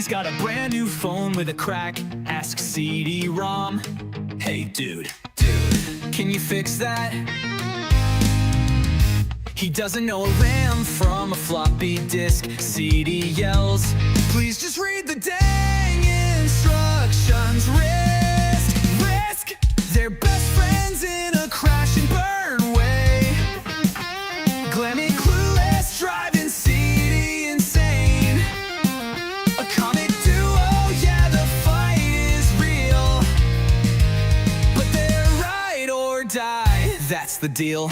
Glammy's got a brand new phone with a crack. Ask CD-ROM. Hey dude, can you fix that? He doesn't know a RAM from a floppy disk. CD yells, please just read the dang instructions. Risk, they're best friends in a crash and burn way. Glammy clueless, driving CD insane. A comic duo, yeah, the fight is real. But they're ride or die, that's the deal.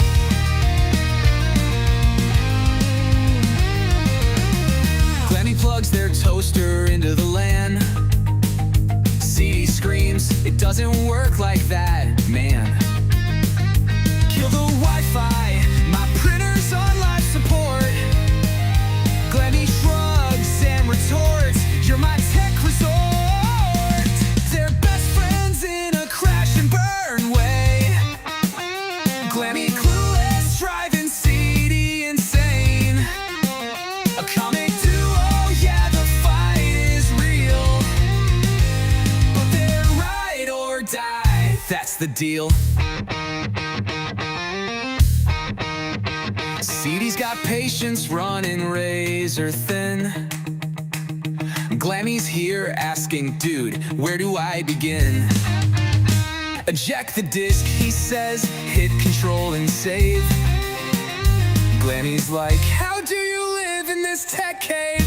Glammy plugs their toaster into the LAN. CD screams, it doesn't work like that, man. Kill the Wi-Fi, my printer's on life support. Glammy shrugs and retorts, you're my tech resort. They're best friends in a crash and burn way. Glammy clueless, driving CD insane. A comic duo, yeah, the fight is real. But they're ride or die, that's the deal. CD's got patience running razor thin. Glammy's here asking, dude, where do I begin? Eject the disc, he says, hit control and save. Glammy's like, how do you live in this tech cave?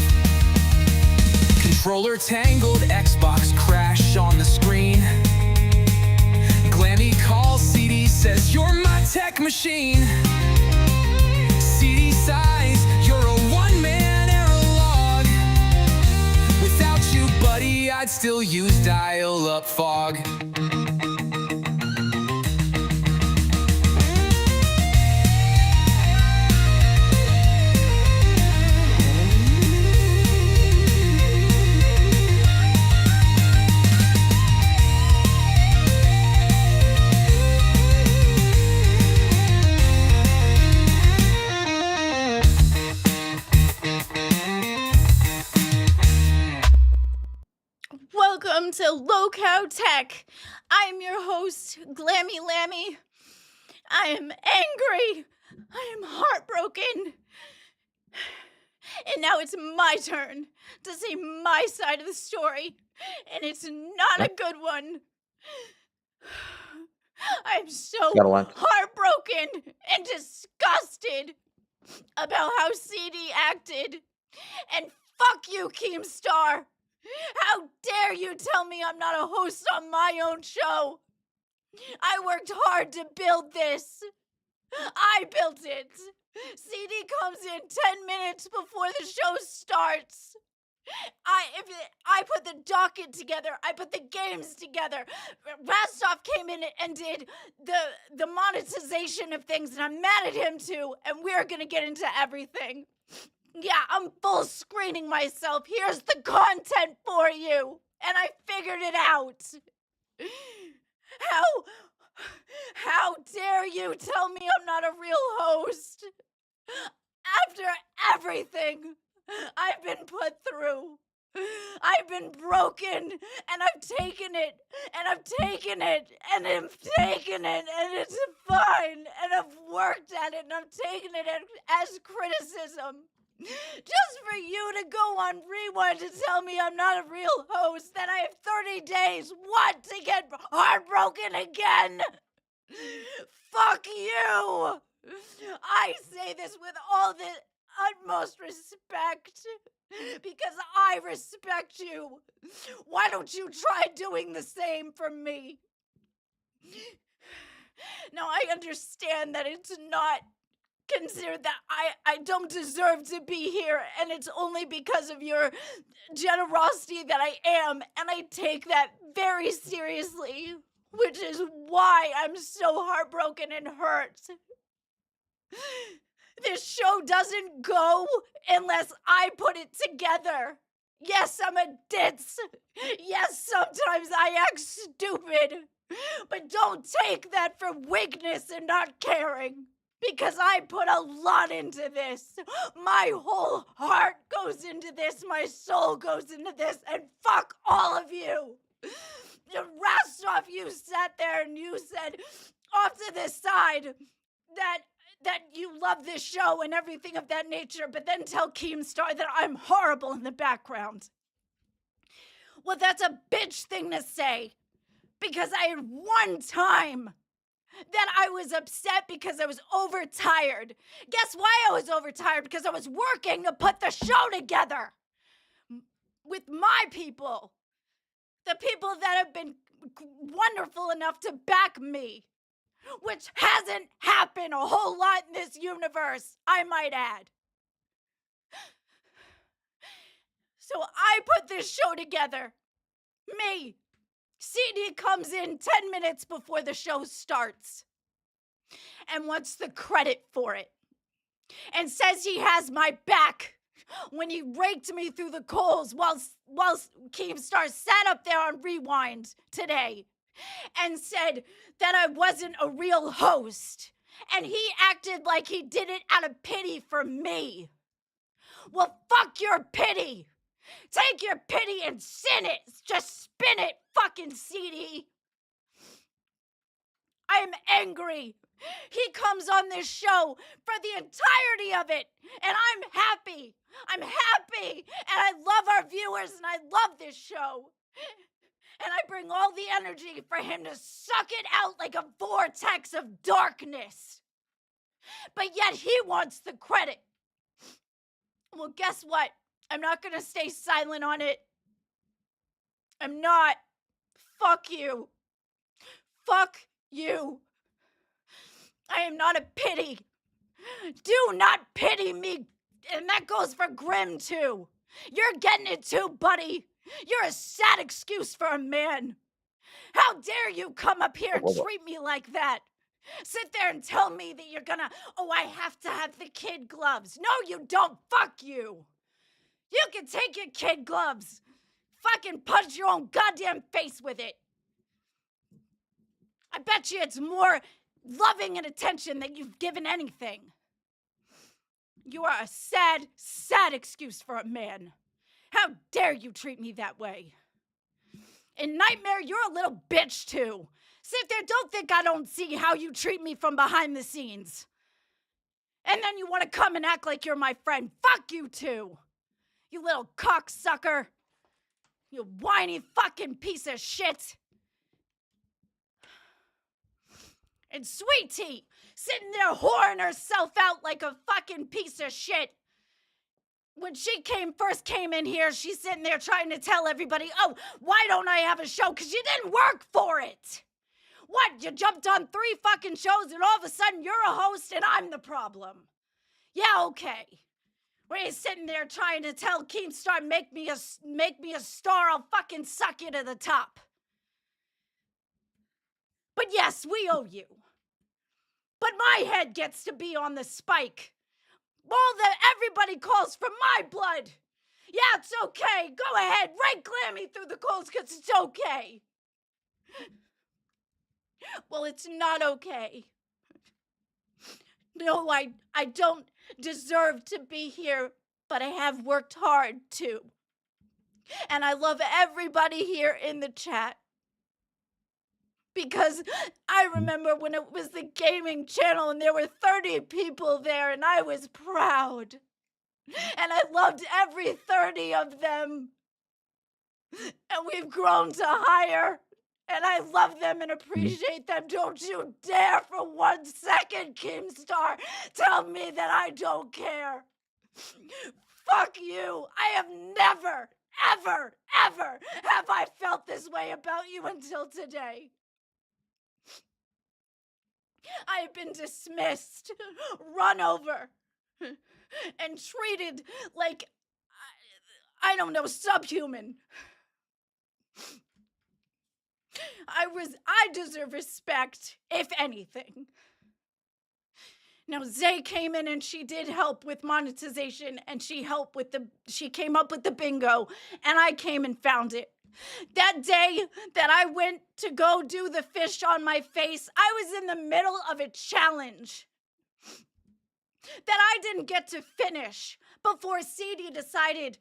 Controller tangled, Xbox crash on the screen. Glammy calls CD, says, you're my tech machine. CD sighs, you're a one-man error log. Without you, buddy, I'd still use dial-up fog. Welcome to Low-Cow Tech. I'm your host, Glammy Lammy. I am angry. I am heartbroken. And now it's my turn to say my side of the story. And it's not a good one. I'm so heartbroken and disgusted about how CD acted. And fuck you, KEEMSTAR. How dare you tell me I'm not a host on my own show? I worked hard to build this. I built it. CD comes in 10 minutes before the show starts. I put the docket together. I put the games together. Rastov came in and did the monetization of things, and I'm mad at him too, and we're gonna get into everything. Yeah, I'm full screening myself. Here's the content for you. And I figured it out. How dare you tell me I'm not a real host? After everything I've been put through. I've been broken, and I've taken it, and I've taken it, and I've taken it, and it's fine, and I've worked at it, and I've taken it as criticism. Just for you to go on rewind to tell me I'm not a real host, that I have 30 days, what, to get heartbroken again? Fuck you! I say this with all the utmost respect, because I respect you. Why don't you try doing the same for me? Now, I understand that it's not considered that I don't deserve to be here, and it's only because of your generosity that I am, and I take that very seriously, which is why I'm so heartbroken and hurt. This show doesn't go unless I put it together. Yes, I'm a ditz. Yes, sometimes I act stupid. But don't take that for weakness and not caring. because I put a lot into this. My whole heart goes into this. My soul goes into this. And fuck all of you. The rest of you sat there and you said off to the side that you love this show and everything of that nature, but then tell KEEMSTAR that I'm horrible in the background. Well, that's a bitch thing to say, because I had one time that I was upset because I was overtired. Guess why I was overtired? Because I was working to put the show together with my people, the people that have been wonderful enough to back me, which hasn't happened a whole lot in this universe, I might add. So I put this show together. Me. CD comes in 10 minutes before the show starts and wants the credit for it and says he has my back when he raked me through the coals while KEEMSTAR sat up there on Rewind today and said that I wasn't a real host, and he acted like he did it out of pity for me. Well, fuck your pity. Take your pity and sin it. Just spin it, fucking CD. I am angry. He comes on this show for the entirety of it, and I'm happy. I'm happy, and I love our viewers, and I love this show. And I bring all the energy for him to suck it out like a vortex of darkness. But yet he wants the credit. Well, guess what? I'm not going to stay silent on it. I'm not. Fuck you. Fuck you. I am not a pity. Do not pity me. And that goes for Grim, too. You're getting it, too, buddy. You're a sad excuse for a man. How dare you come up here and treat me like that? Sit there and tell me that you're gonna, I have to have the kid gloves. No, you don't. Fuck you. You can take your kid gloves. Fucking punch your own goddamn face with it. I bet you it's more loving and attention than you've given anything. You are a sad, sad excuse for a man. How dare you treat me that way? In Nightmare, you're a little bitch too. Sit there, don't think I don't see how you treat me from behind the scenes. And then you want to come and act like you're my friend. Fuck you too. You little cocksucker. You whiny fucking piece of shit. And Sweet Tea, sitting there whoring herself out like a fucking piece of shit. When she first came in here, she's sitting there trying to tell everybody, why don't I have a show? Because you didn't work for it. What, you jumped on 3 fucking shows and all of a sudden you're a host and I'm the problem? Yeah, okay. When you're sitting there trying to tell KEEMSTAR, make me a star, I'll fucking suck you to the top. But yes, we owe you. But my head gets to be on the spike. All that everybody calls for my blood. Yeah, it's okay. Go ahead. Rake Glammy through the coals because it's okay. Well, it's not okay. No, I don't deserve to be here, but I have worked hard too. And I love everybody here in the chat. Because I remember when it was the gaming channel and there were 30 people there and I was proud. And I loved every 30 of them. And we've grown to higher. And I love them and appreciate them. Don't you dare for 1 second, KEEMSTAR, tell me that I don't care. Fuck you. I have never, ever, ever have I felt this way about you until today. I have been dismissed, run over, and treated like, I don't know, subhuman. I deserve respect, if anything. Now, Zay came in and she did help with monetization and she came up with the bingo and I came and found it. That day that I went to go do the fish on my face, I was in the middle of a challenge. that I didn't get to finish before CD decided,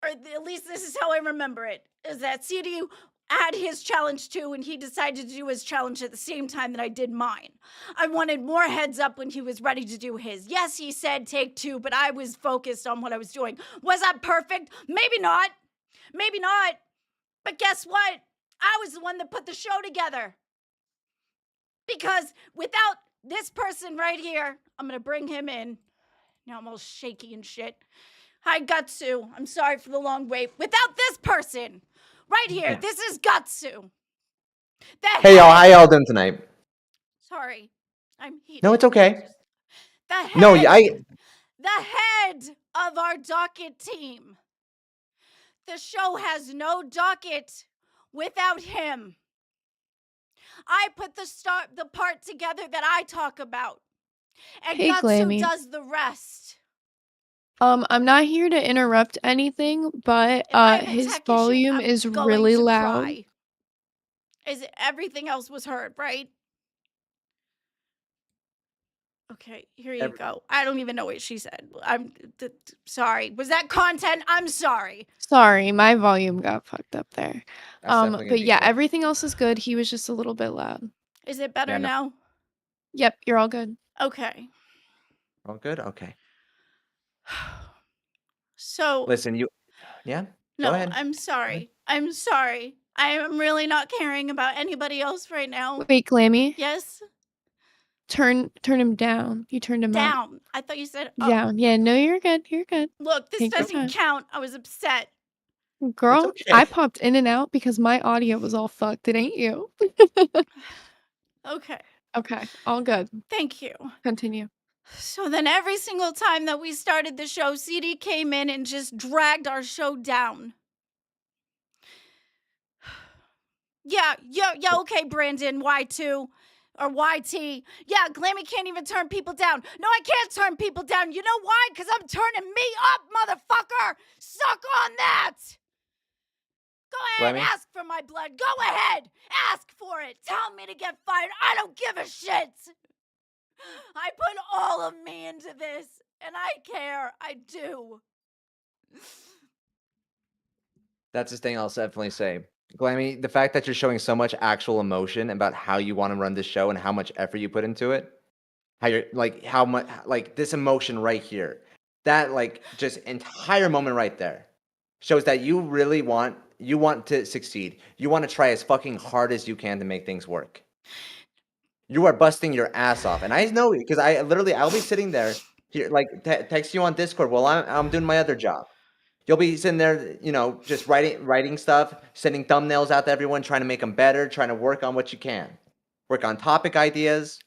or at least this is how I remember it, is that CD had his challenge too, and he decided to do his challenge at the same time that I did mine. I wanted more heads up when he was ready to do his. Yes, he said take 2, but I was focused on what I was doing. Was that perfect? Maybe not. Maybe not. But guess what? I was the one that put the show together. Because without this person right here, I'm going to bring him in. Now I'm all shaky and shit. Hi, Gutsu. I'm sorry for the long wait. Without this person, right here, Yeah. this is Gutsu. Hey y'all, how y'all doing tonight? Sorry, I'm heated. No, it's okay. The head, No, the head of our docket team. The show has no docket without him. I put the part together that I talk about. And Hey, Gutsu Glammy. does the rest. I'm not here to interrupt anything, but If I have a his tech volume issue, is I'm going really to loud. cry. Everything else was heard, right? Okay, here you go. I don't even know what she said. I'm sorry. Was that content? I'm sorry. Sorry, my volume got fucked up there. That's definitely gonna But be yeah, good. everything else is good. He was just a little bit loud. Is it better Yeah, no. now? Yep, you're all good. Okay. All good? Okay. So Listen, yeah? Go no, ahead. I'm sorry. I'm sorry. I am really not caring about anybody else right now. Wait, Glammy, Yes? turn him down. You turned him up. Down. I thought you said up. Down. Yeah, no, you're good. You're good. Look, this Take your doesn't time. count. I was upset. Girl, okay. I popped in and out because my audio was all fucked. It ain't you. Okay. Okay, all good. Thank you. Continue. So then every single time that we started the show, CD came in and just dragged our show down. Yeah, okay, Brandon, Y2 or YT. Yeah, Glammy can't even turn people down. No, I can't turn people down. You know why? Because I'm turning me up, motherfucker. Suck on that. Go ahead, Glammy? ask for my blood. Go ahead, ask for it. Tell me to get fired. I don't give a shit. I put all of me into this, and I care. I do. That's the thing I'll definitely say. Glammy, the fact that you're showing so much actual emotion about how you want to run this show and how much effort you put into it, how you're like how much like this emotion right here, that like just entire moment right there shows that you really want to succeed. You want to try as fucking hard as you can to make things work. You are busting your ass off, and I know because I'll be sitting there here like text you on Discord while I'm doing my other job. You'll be sitting there, just writing stuff, sending thumbnails out to everyone, trying to make them better, trying to work on what you can, work on topic ideas,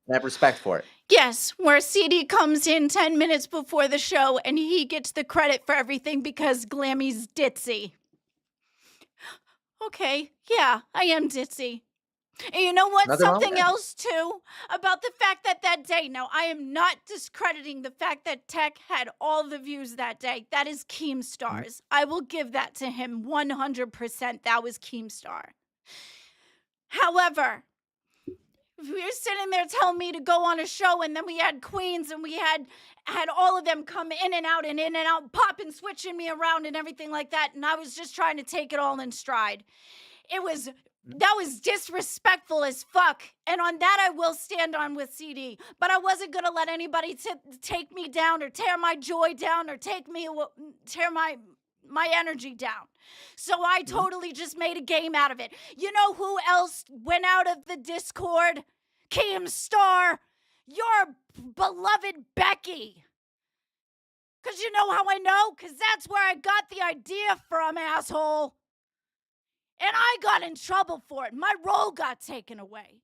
and have respect for it. Yes, where CD comes in 10 minutes before the show and he gets the credit for everything because Glammy's ditzy. Okay, yeah, I am ditzy. And you know what? Nothing wrong with Something that. else, too, about the fact that day, now I am not discrediting the fact that Tech had all the views that day. That is KEEMSTAR's. I will give that to him 100%. That was KEEMSTAR. However, if we were sitting there telling me to go on a show and then we had queens and we had all of them come in and out, popping, switching me around and everything like that, and I was just trying to take it all in stride. That was disrespectful as fuck. And on that, I will stand on with CD. But I wasn't going to let anybody take me down or tear my joy down or tear my energy down. So I totally just made a game out of it. You know who else went out of the Discord? KEEMSTAR, your beloved Becky. Because you know how I know? Because that's where I got the idea from, asshole. And I got in trouble for it. My role got taken away.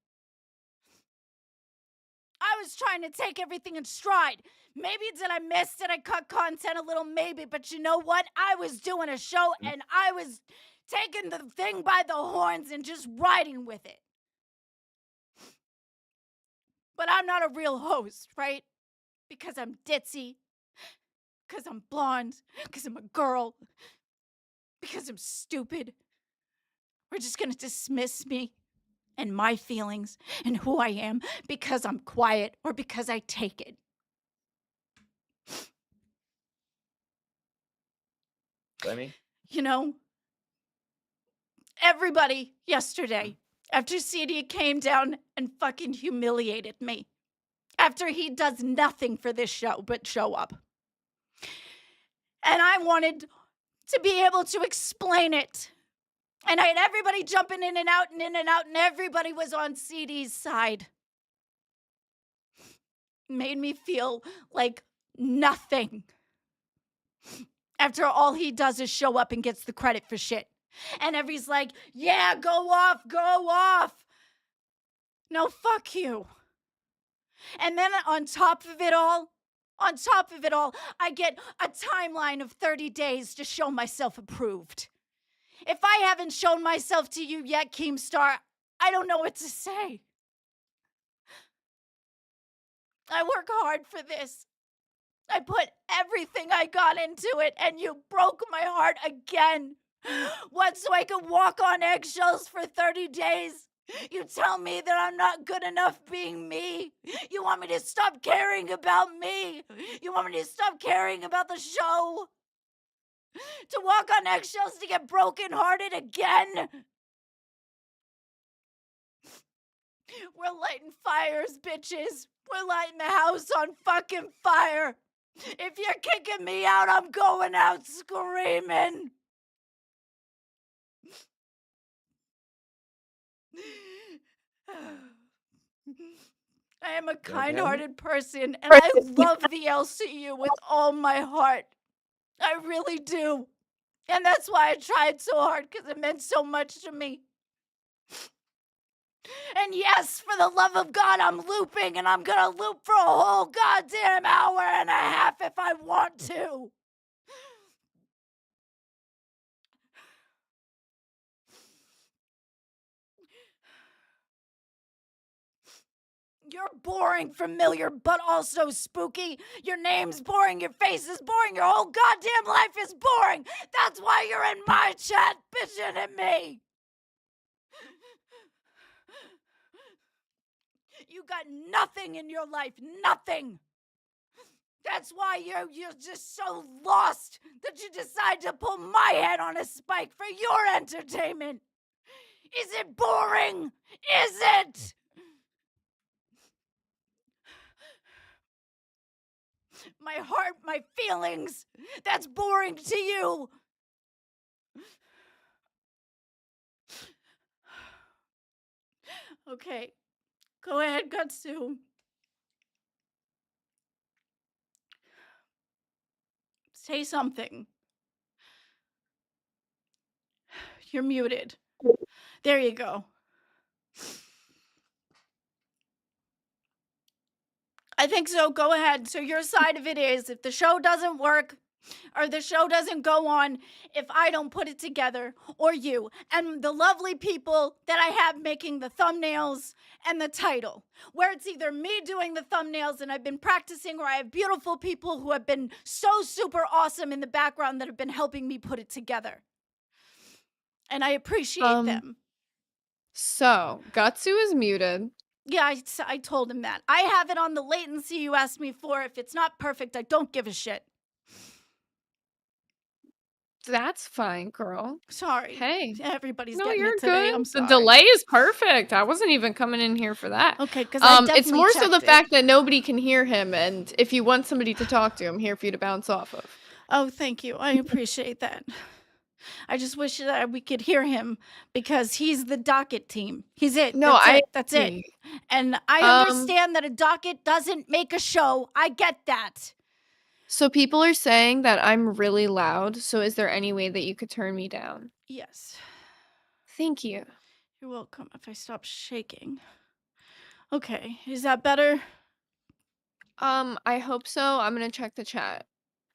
I was trying to take everything in stride. Maybe did I miss? Did I cut content a little? Maybe. But you know what? I was doing a show and I was taking the thing by the horns and just riding with it. But I'm not a real host, right? Because I'm ditzy. Because I'm blonde. Because I'm a girl. Because I'm stupid. We're just going to dismiss me and my feelings and who I am because I'm quiet or because I take it. Glammy? You know, everybody yesterday, after CD came down and fucking humiliated me, after he does nothing for this show but show up. And I wanted to be able to explain it. And I had everybody jumping in and out and in and out, and everybody was on CD's side. Made me feel like nothing. After all he does is show up and gets the credit for shit. And everybody's like, yeah, go off, go off. No, fuck you. And then on top of it all, I get a timeline of 30 days to show myself approved. If I haven't shown myself to you yet, KEEMSTAR, I don't know what to say. I work hard for this. I put everything I got into it, and you broke my heart again. What, so I could walk on eggshells for 30 days? You tell me that I'm not good enough being me. You want me to stop caring about me. You want me to stop caring about the show. To walk on eggshells to get brokenhearted again. We're lighting fires, bitches. We're lighting the house on fucking fire. If you're kicking me out, I'm going out screaming. I am a kind-hearted person, and I love the LCU with all my heart. I really do. And that's why I tried so hard, because it meant so much to me. And yes, for the love of God, I'm looping, and I'm gonna loop for a whole goddamn hour and a half if I want to. You're boring, familiar, but also spooky. Your name's boring, your face is boring, your whole goddamn life is boring. That's why you're in my chat bitching at me. You got nothing in your life, nothing. That's why you're just so lost that you decide to pull my head on a spike for your entertainment. Is it boring? Is it? My heart, my feelings, that's boring to you. Okay, go ahead, Gutsu. Say something. You're muted. There you go. I think so. Go ahead. So your side of it is, if the show doesn't work or the show doesn't go on, if I don't put it together, or you and the lovely people that I have making the thumbnails and the title, where it's either me doing the thumbnails and I've been practicing, or I have beautiful people who have been so super awesome in the background that have been helping me put it together. And I appreciate them. So, Gutsu is muted. Yeah, I told him that. I have it on the latency you asked me for. If it's not perfect, I don't give a shit. That's fine, girl. Sorry. Hey. Everybody's No, getting you're it today. good. I'm The sorry. delay is perfect. I wasn't even coming in here for that. Okay, because I definitely it's more so the checked it. fact that nobody can hear him, and if you want somebody to talk to, I'm here for you to bounce off of. Oh, thank you. I appreciate that. I just wish that we could hear him, because he's the docket team. He's it. No, That's it. And I understand that a docket doesn't make a show. I get that. So people are saying that I'm really loud, so is there any way that you could turn me down? Yes. Thank you. You're welcome. If I stop shaking. Okay, is that better? I hope so. I'm gonna check the chat.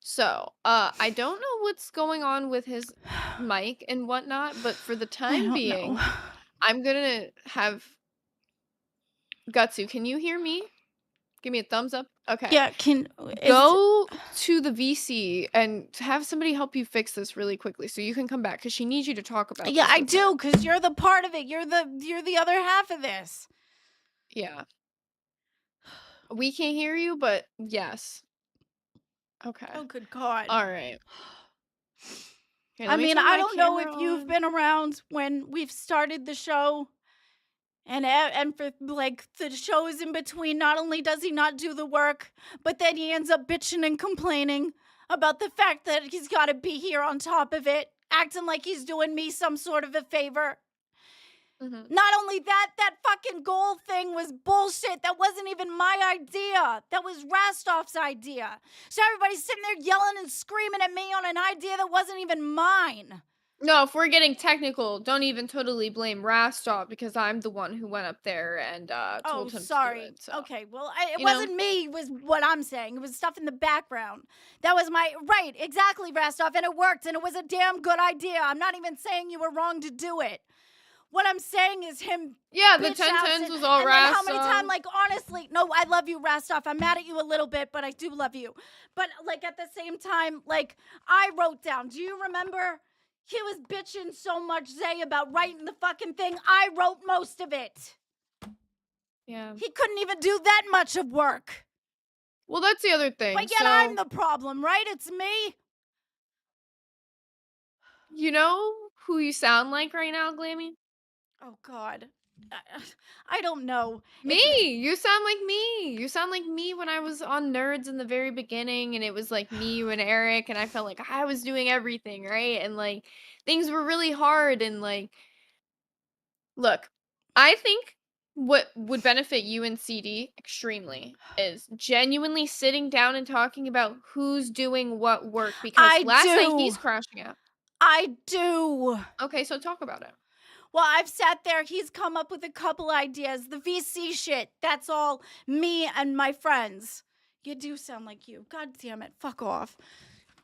So, I don't know what's going on with his mic and whatnot, but for the I time don't being, know. I'm gonna have Gutsu, can you hear me? Give me a thumbs up. Okay. Yeah, Go to the VC and have somebody help you fix this really quickly so you can come back, because she needs you to talk about Yeah, this I with her. do, because you're the part of it. You're the other half of this. Yeah. We can't hear you, but yes. Okay. Oh, good God. All right. Okay, I let me mean, turn I my don't know if camera you've on. been around when we've started the show, and for like the shows in between. Not only does he not do the work, but then he ends up bitching and complaining about the fact that he's got to be here on top of it, acting like he's doing me some sort of a favor. Mhm. Not only that, that fucking goal thing was bullshit. That wasn't even my idea. That was Rastov's idea. So everybody's sitting there yelling and screaming at me on an idea that wasn't even mine. No, if we're getting technical, don't even totally blame Rastov because I'm the one who went up there and Oh, told him to do sorry. it. So, Okay, well, it you know, wasn't me, was what I'm saying. It was stuff in the background. That was my, right, exactly, Rastov, and it worked, and it was a damn good idea. I'm not even saying you were wrong to do it. What I'm saying is him yeah, the bitch 10 ass tens and, was all and then how many Rastov. times, like, honestly, no, I love you, Rastov. I'm mad at you a little bit, but I do love you. But, like, at the same time, like, I wrote down, do you remember? He was bitching so much, Zay, about writing the fucking thing. I wrote most of it. Yeah. He couldn't even do that much of work. Well, that's the other thing. But yet So, I'm the problem, right? It's me. you know who you sound like right now, Glammy? Oh, God. I don't know. Me! You sound like me! You sound like me when I was on Nerds in the very beginning, and it was like me, you, and Eric, and I felt like I was doing everything, right? And like things were really hard, and like, look, I think what would benefit you and CD extremely is genuinely sitting down and talking about who's doing what work because I last night do. he's crashing out. I do. Okay, so talk about it. Well, I've sat there. He's come up with a couple ideas. The VC shit, that's all me and my friends. You do sound like you. God damn it. Fuck off.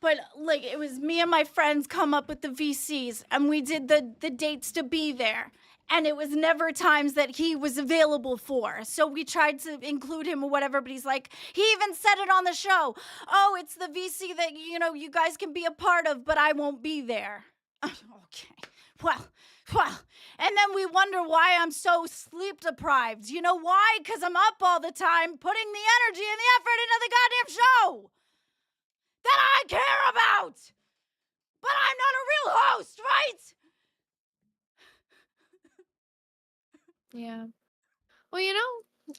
But, like, it was me and my friends come up with the VCs, and we did the dates to be there. And it was never times that he was available for. So we tried to include him or whatever, but he's like, he even said it on the show. Oh, it's the VC that, you guys can be a part of, but I won't be there. Okay. Well. And then we wonder why I'm so sleep deprived. You know why? Because I'm up all the time putting the energy and the effort into the goddamn show that I care about. But I'm not a real host, right? Yeah. Well,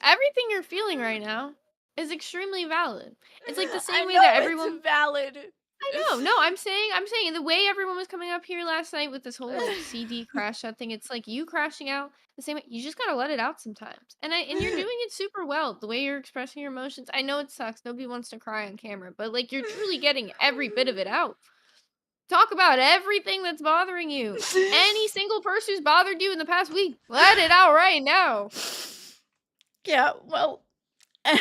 everything you're feeling right now is extremely valid. It's like the same way that everyone. It's valid. I know. No, I'm saying the way everyone was coming up here last night with this whole like CD crash out thing. It's like you crashing out the same way. You just gotta let it out sometimes, and you're doing it super well. The way you're expressing your emotions. I know it sucks. Nobody wants to cry on camera, but like you're truly getting every bit of it out. Talk about everything that's bothering you. Any single person who's bothered you in the past week, let it out right now. Yeah, well, I'm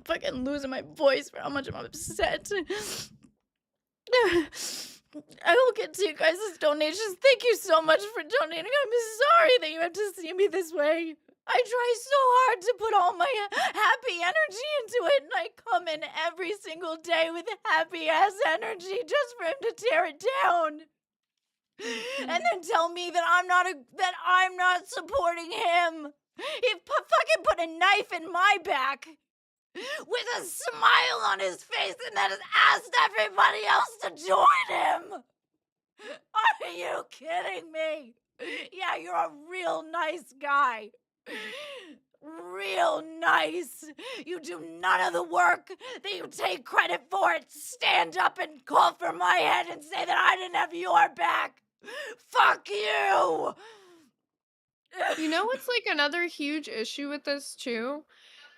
fucking losing my voice for how much I'm upset. I will get to you guys' donations. Thank you so much for donating. I'm sorry that you have to see me this way. I try so hard to put all my happy energy into it, and I come in every single day with happy ass energy just for him to tear it down. And then tell me that I'm not supporting him. He fucking put a knife in my back with a smile on his face and then asked everybody else to join him. Are you kidding me? Yeah, you're a real nice guy. Real nice. You do none of the work that you take credit for it. Stand up and call for my head and say that I didn't have your back. Fuck you. You know what's like another huge issue with this too?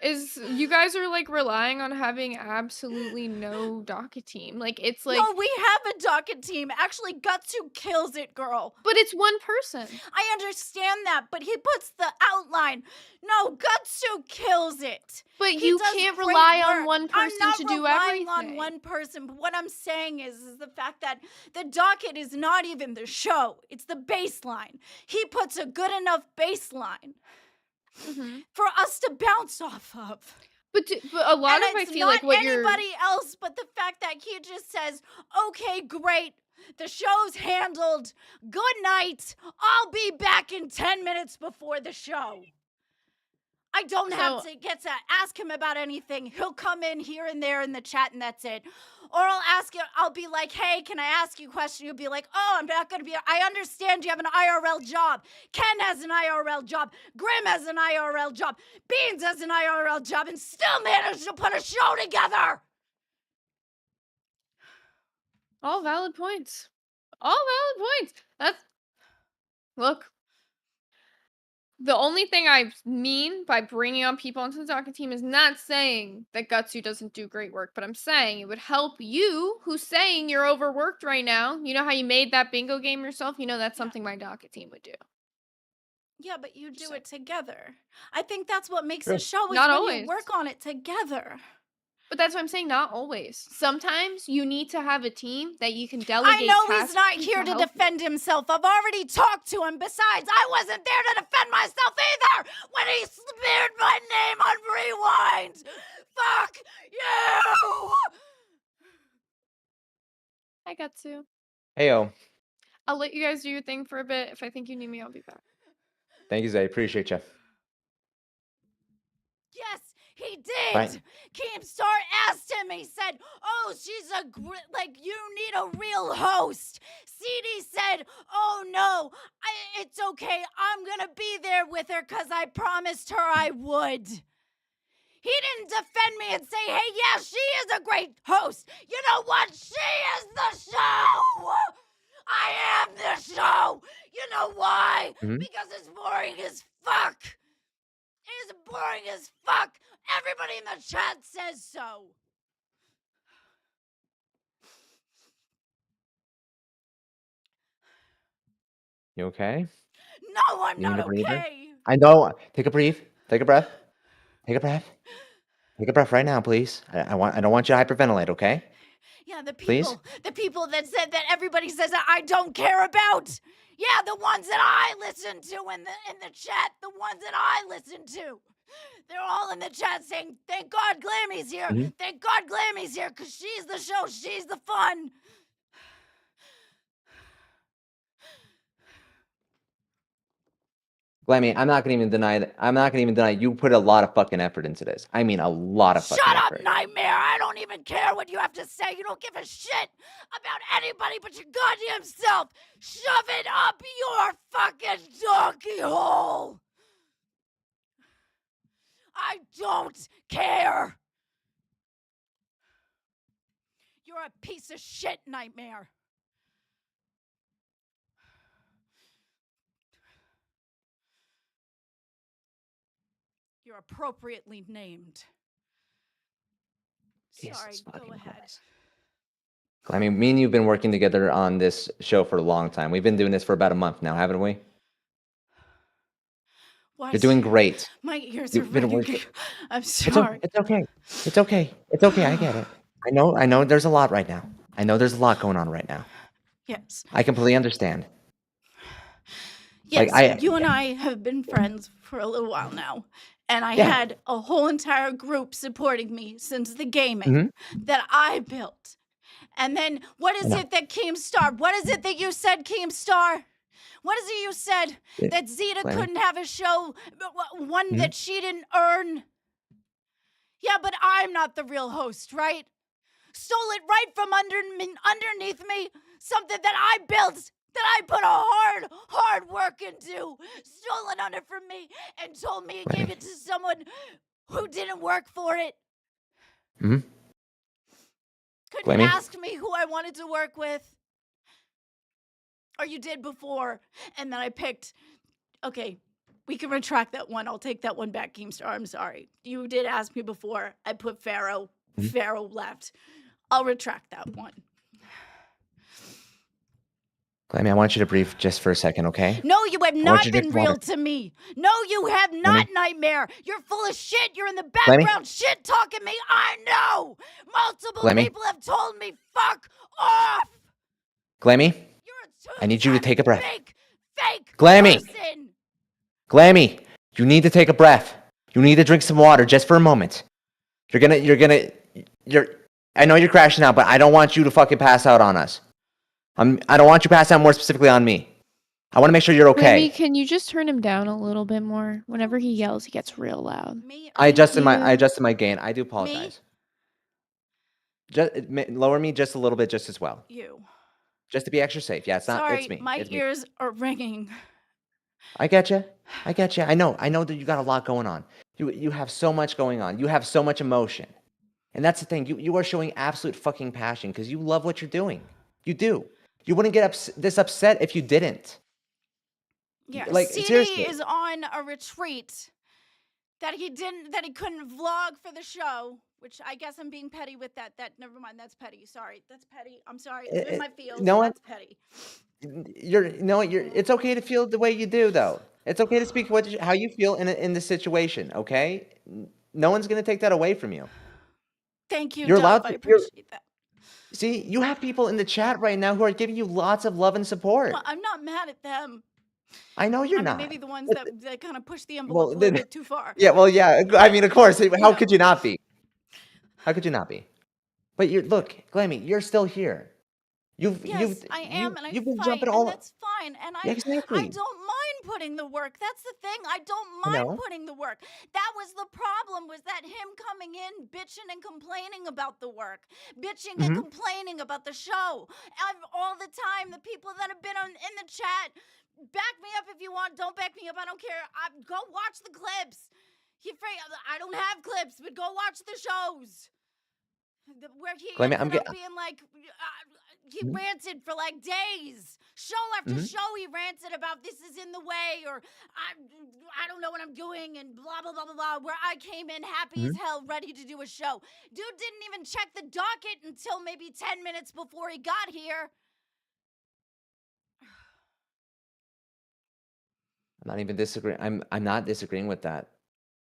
Is you guys are like relying on having absolutely no docket team. Like it's like No, we have a docket team. Actually, Gutsu kills it, girl. but it's one person. I understand that, but he puts the outline. No, Gutsu kills it. But He you does can't great rely on work. one person I'm not to do relying everything. on one person, but what I'm saying is the fact that the docket is not even the show. It's the baseline. He puts a good enough baseline for us to bounce off of. But a lot And of I it's feel not like what you're anybody else, but the fact that he just says, okay, great. The show's handled. Good night. I'll be back in 10 minutes before the show. I don't have So- to get to ask him about anything. He'll come in here and there in the chat and that's it. Or I'll be like, hey, can I ask you a question? You'll be like, oh, I'm not going to be, I understand you have an IRL job. Ken has an IRL job. Grim has an IRL job. Beans has an IRL job and still managed to put a show together. All valid points. All valid points. Look. The only thing I mean by bringing on people onto the docket team is not saying that Gutsu doesn't do great work, but I'm saying it would help you, who's saying you're overworked right now. You know how you made that bingo game yourself? You know that's something my docket team would do. Yeah, but you do it together. I think that's what makes True. a show is Not when always. you work on it together. But that's what I'm saying, not always. Sometimes you need to have a team that you can I delegate know tasks he's not to here to help you. defend himself. I've already talked to him. Besides, I wasn't there to defend myself either when he smeared my name on Rewind. Fuck you! I got to. Heyo. I'll let you guys do your thing for a bit. If I think you need me, I'll be back. Thank you, Zay. Appreciate you. Yes, he did. Right. Keemstar asked him. He said, "Oh, she's like you need a real host." CD said, "Oh no, it's okay. I'm gonna be there with her because I promised her I would." He didn't defend me and say, "Hey, yeah, she is a great host." You know what? She is the show. I am the show. You know why? Mhm. Because it's boring as fuck. It is boring as fuck. Everybody in the chat says so. You okay? No, I'm You need not a breather? okay. I know. Take a breathe. Take a breath. Take a breath. Take a breath right now, please. I don't want you to hyperventilate, okay? Yeah, the Please? people that said that everybody says that I don't care about. Yeah, the ones that I listen to in the chat, the ones that I listen to. They're all in the chat saying, "Thank God Glammy's here. Mhm. Thank God Glammy's here because she's the show. She's the fun." Glammy, I'm not gonna even deny that. I'm not gonna even deny you put a lot of fucking effort into this. I mean, a lot of fucking Shut up, effort. Nightmare. I don't even care what you have to say. You don't give a shit about anybody but your goddamn self. Shove it up your fucking donkey hole. I don't care. You're a piece of shit, Nightmare. You're appropriately named. Jesus Sorry, go fucking ahead. Christ. Glammy, me and you've been working together on this show for a long time. We've been doing this for about a month now, haven't we? What? You're doing great. My ears You've are been ringing. working. I'm It's sorry. it's okay. It's okay. It's okay. I get it. I know there's a lot right now. I know there's a lot going on right now. Yes. I completely understand. Yes, Like, you and I have been friends for a little while now. And I Yeah. had a whole entire group supporting me since the gaming Mhm. that I built. And then what is know. it that KEEMSTAR? What is it that you said, KEEMSTAR? What is it you said? Yeah, That Zeta Glammy. couldn't have a show, one Mhm. that she didn't earn? Yeah, but I'm not the real host, right? Stole it right from underneath me. Something that I built, that I put a hard work into. Stole it under from me and told me he gave it to someone who didn't work for it. Mhm. Couldn't Glammy? ask me who I wanted to work with. Or you did before. And then I picked, okay, we can retract that one. I'll take that one back, Keemstar. I'm sorry. You did ask me before. I put Pharaoh. Mhm. Pharaoh left. I'll retract that one. Glammy, I want you to breathe just for a second, okay? No, you have want not you to been drink real water. to me. No, you have not, Nightmare. You're full of shit. You're in the Glammy? background shit talking me. I know. Multiple Glammy? people have told me, fuck off. Glammy? You're a I need you to take a breath. Fake Glammy! person. Glammy, you need to take a breath. You need to drink some water just for a moment. I know you're crashing out, but I don't want you to fucking pass out on us. I don't want you to pass out more specifically on me. I want to make sure you're Glammy, okay. can you just turn him down a little bit more? Whenever he yells, he gets real loud. Me or I adjusted you? my You. gain. I do Me? apologize. Just lower me just a little bit, just as well, You. just to be extra safe. Yeah, it's Sorry, me. my It's me. ears are ringing. I get you. I get you. I know that you got a lot going on. You have so much going on. You have so much emotion, and that's the thing. You are showing absolute fucking passion because you love what you're doing. You do. You wouldn't get this upset if you didn't. Yeah, Like CD seriously. is on a retreat that he couldn't vlog for the show, which I guess I'm being petty with that. Never mind, that's petty. Sorry. That's petty. I'm sorry. I'm in my feels. No one. That's petty. It's okay to feel the way you do, though. It's okay to speak how you feel in the situation. Okay. No one's gonna take that away from you. Thank you, You're allowed Dove. I to. appreciate that. See, you have people in the chat right now who are giving you lots of love and Well, support. I'm not mad at them. I know you're I mean, not. maybe the ones But that kind of push the envelope well, a little then, bit too far. yeah, well, yeah. I mean, of course. How know. could you not be? How could you not be? But look, Glammy, you're still here. Yes, I am, and I you've been fight, jumping and all. that's fine. And Yeah, I exactly. don't mind putting the work. That's the thing. I don't I mind know. putting the work. That was the problem, was that him coming in bitching and complaining about the work, bitching and Hmm. complaining about the show. All the time, the people that have been in the chat, back me up if you want. Don't back me up. I don't care. Go watch the clips. I don't have clips, but go watch the shows. Where he Glammy, ended up being like, he Mhm. ranted for like days. Show after Mhm. show, he ranted about this is in the way, or I don't know what I'm doing, and blah, blah, blah, blah, blah. Where I came in happy as Mhm. hell, ready to do a show. Dude didn't even check the docket until maybe 10 minutes before he got here. I'm not even disagreeing. I'm not disagreeing with that.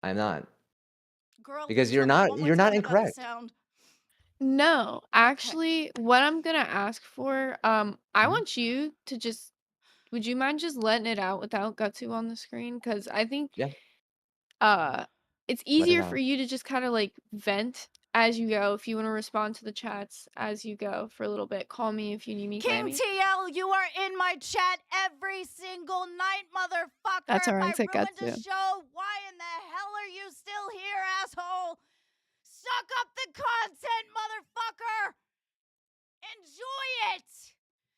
I'm not. Girl, Because tell me one more you're not time about the incorrect. sound. No, Okay. actually, what I'm gonna ask for, I Mhm. want you to just, would you mind just letting it out without Gutsu on the screen? Because I think Yeah, it's let it easier for out. you to just kind of like vent as you go. If you want to respond to the chats as you go for a little bit, call me if you need me, King Glammy. TL, you are in my chat every single night, motherfucker. That's If I alright, said ruined a Gutsu. show, why in the hell are you still here, asshole? Suck up the content, motherfucker. Enjoy it.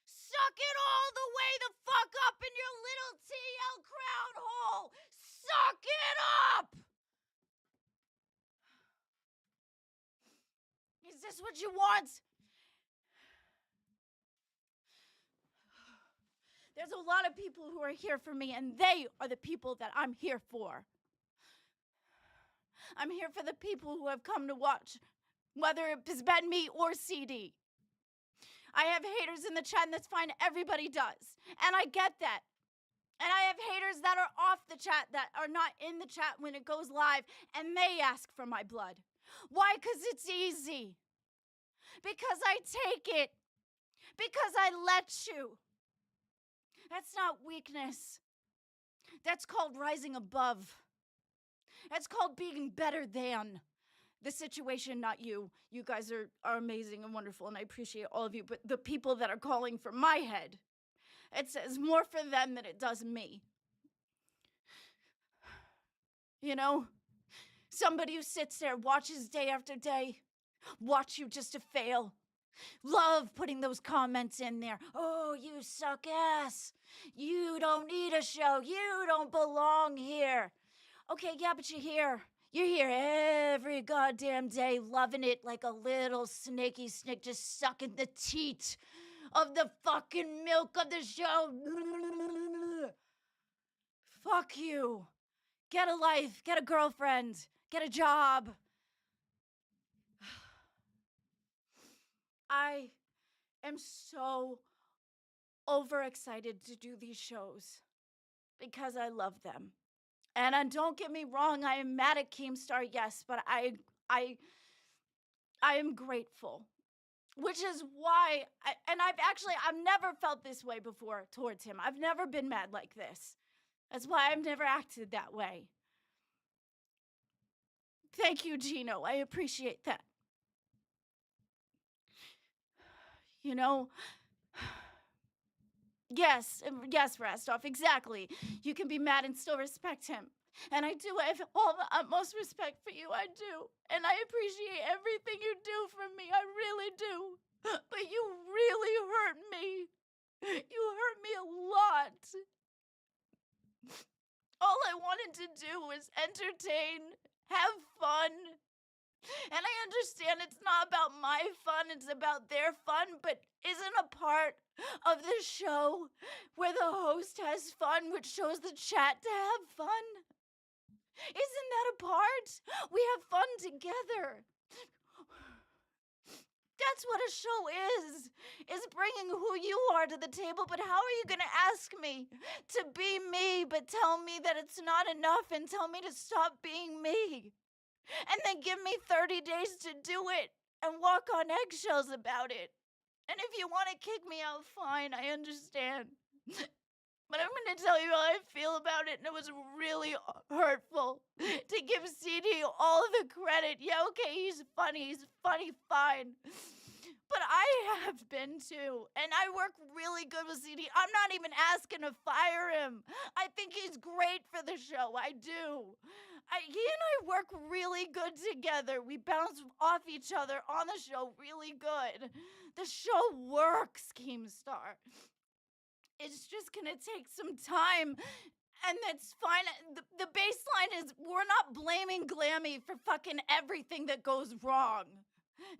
Suck it all the way the fuck up in your little TL crown hole. Suck it up. Is this what you want? There's a lot of people who are here for me, and they are the people that I'm here for. I'm here for the people who have come to watch, whether it has been me or CD. I have haters in the chat, and that's fine. Everybody does. And I get that. And I have haters that are off the chat, that are not in the chat when it goes live, and they ask for my blood. Why? Because it's easy. Because I take it. Because I let you. That's not weakness. That's called rising above. That's called being better than the situation, not you. You guys are amazing and wonderful, and I appreciate all of you. But the people that are calling for my head, it says more for them than it does me. You know? Somebody who sits there, watches day after day, watch you just to fail. Love putting those comments in there. Oh, you suck ass. You don't need a show. You don't belong here. Okay, yeah, but you're here. You're here every goddamn day, loving it like a little snaky snake, just sucking the teat of the fucking milk of the show. Fuck you. Get a life, get a girlfriend, get a job. I am so overexcited to do these shows because I love them. And don't get me wrong, I am mad at KEEMSTAR, yes, but I am grateful. Which is why, I've never felt this way before towards him. I've never been mad like this. That's why I've never acted that way. Thank you, Gino. I appreciate that. You know, Yes, yes, Rastov, exactly. You can be mad and still respect him. And I do have all the utmost respect for you, I do. And I appreciate everything you do for me, I really do. But you really hurt me. You hurt me a lot. All I wanted to do was entertain, have fun. And I understand it's not about my fun, it's about their fun, but isn't a part of the show where the host has fun, which shows the chat to have fun? Isn't that a part? We have fun together. That's what a show is bringing who you are to the table. But how are you going to ask me to be me, but tell me that it's not enough and tell me to stop being me? And then give me 30 days to do it and walk on eggshells about it. And if you want to kick me out, fine, I understand. But I'm going to tell you how I feel about it, and it was really hurtful to give CD all the credit. Yeah, okay, he's funny, fine. But I have been too, and I work really good with CD. I'm not even asking to fire him. I think he's great for the show, I do. He and I work really good together. We bounce off each other on the show really good. The show works, KEEMSTAR. It's just gonna take some time, and that's fine. The baseline is we're not blaming Glammy for fucking everything that goes wrong.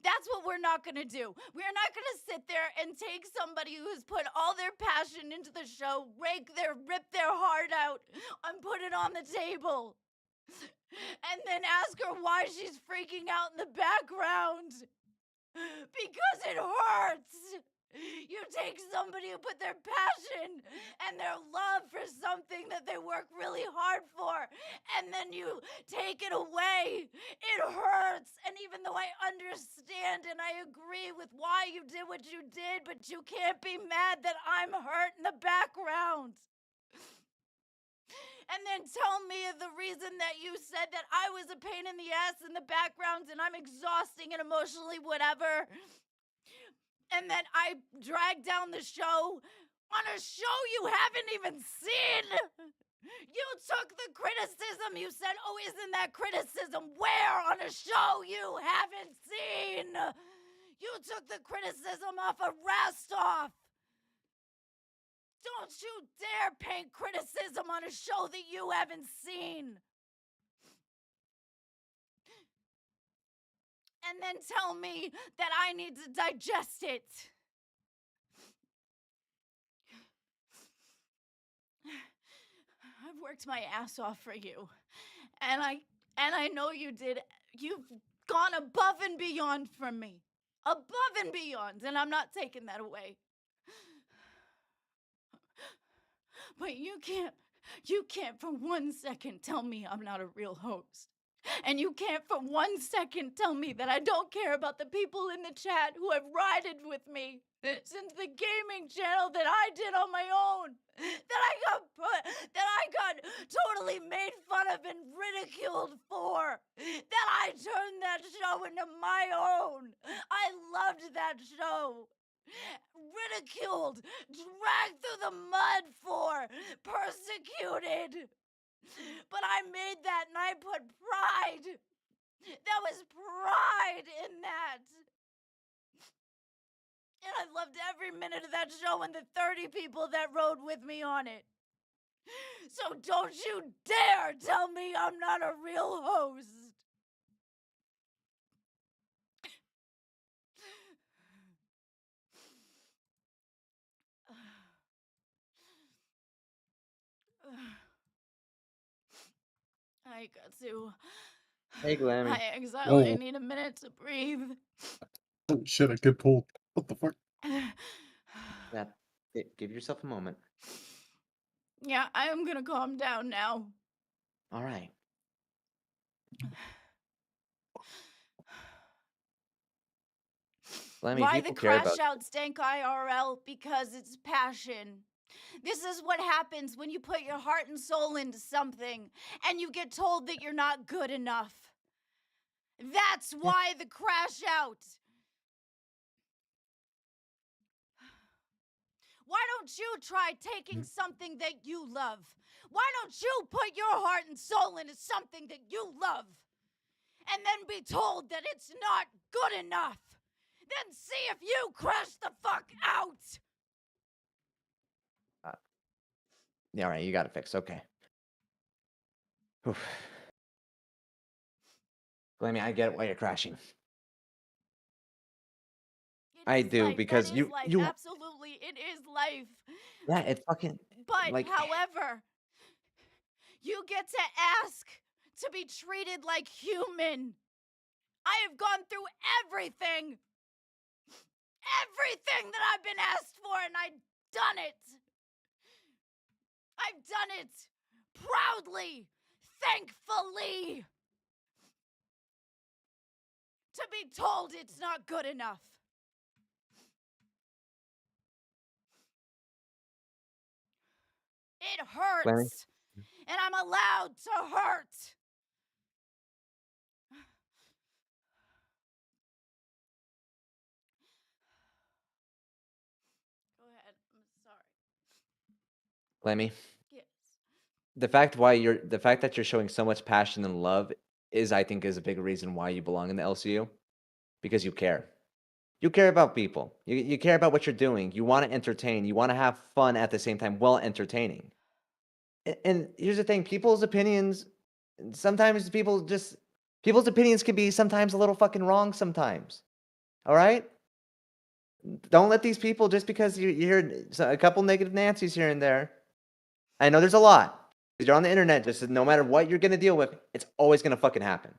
That's what we're not gonna do. We're not gonna sit there and take somebody who's put all their passion into the show, rip their heart out, and put it on the table. And then ask her why she's freaking out in the background. Because it hurts. You take somebody who put their passion and their love for something that they work really hard for, and then you take it away. It hurts. And even though I understand and I agree with why you did what you did, but you can't be mad that I'm hurt in the background. And then tell me the reason that you said that I was a pain in the ass in the background and I'm exhausting and emotionally whatever. And then I dragged down the show on a show you haven't even seen. You took the criticism. You said, oh, isn't that criticism? Where on a show you haven't seen? You took the criticism off of Rastov. Don't you dare paint criticism on a show that you haven't seen. And then tell me that I need to digest it. I've worked my ass off for you. And I know you did. You've gone above and beyond for me. Above and beyond, and I'm not taking that away. But you can't for 1 second tell me I'm not a real host. And you can't for 1 second tell me that I don't care about the people in the chat who have rided with me since the gaming channel that I did on my own. That I got totally made fun of and ridiculed for. That I turned that show into my own. I loved that show. Ridiculed, dragged through the mud for, persecuted. But I made that and I put pride. There was pride in that. And I loved every minute of that show and the 30 people that rode with me on it. So don't you dare tell me I'm not a real host. Hi, Gutsu. Hey, Glammy. Hi, Exile. I Oh. need a minute to breathe. Oh shit, I get pulled. What the fuck? Give yourself a moment. Yeah, I am gonna calm down now. All right. Glammy, Why the people care crash about out stank IRL? Because it's passion. This is what happens when you put your heart and soul into something and you get told that you're not good enough. That's why the crash out. Why don't you try taking something that you love? Why don't you put your heart and soul into something that you love? And then be told that it's not good enough. Then see if you crash the fuck out. Yeah, all right, you got it fixed. Okay. Oof. Glammy, I get why you're crashing. It I is do, life. because That is life. Absolutely, it is life. yeah, it fucking But, like however, you get to ask to be treated like human. I have gone through everything that I've been asked for, and I've done it. I've done it proudly, thankfully. To be told it's not good enough. It Glammy, hurts, and I'm allowed to hurt. Go ahead. I'm sorry. Glammy, Yes. the fact that you're showing so much passion and love is, I think, is a big reason why you belong in the LCU, because you care. You care about people. You care about what you're doing. You want to entertain. You want to have fun at the same time while entertaining. And here's the thing, people's opinions, sometimes people's opinions can be sometimes a little fucking wrong sometimes. All right? Don't let these people, just because you hear a couple negative Nancy's here and there. I know there's a lot. 'Cause you're on the internet, just no matter what you're gonna deal with, it's always gonna fucking happen.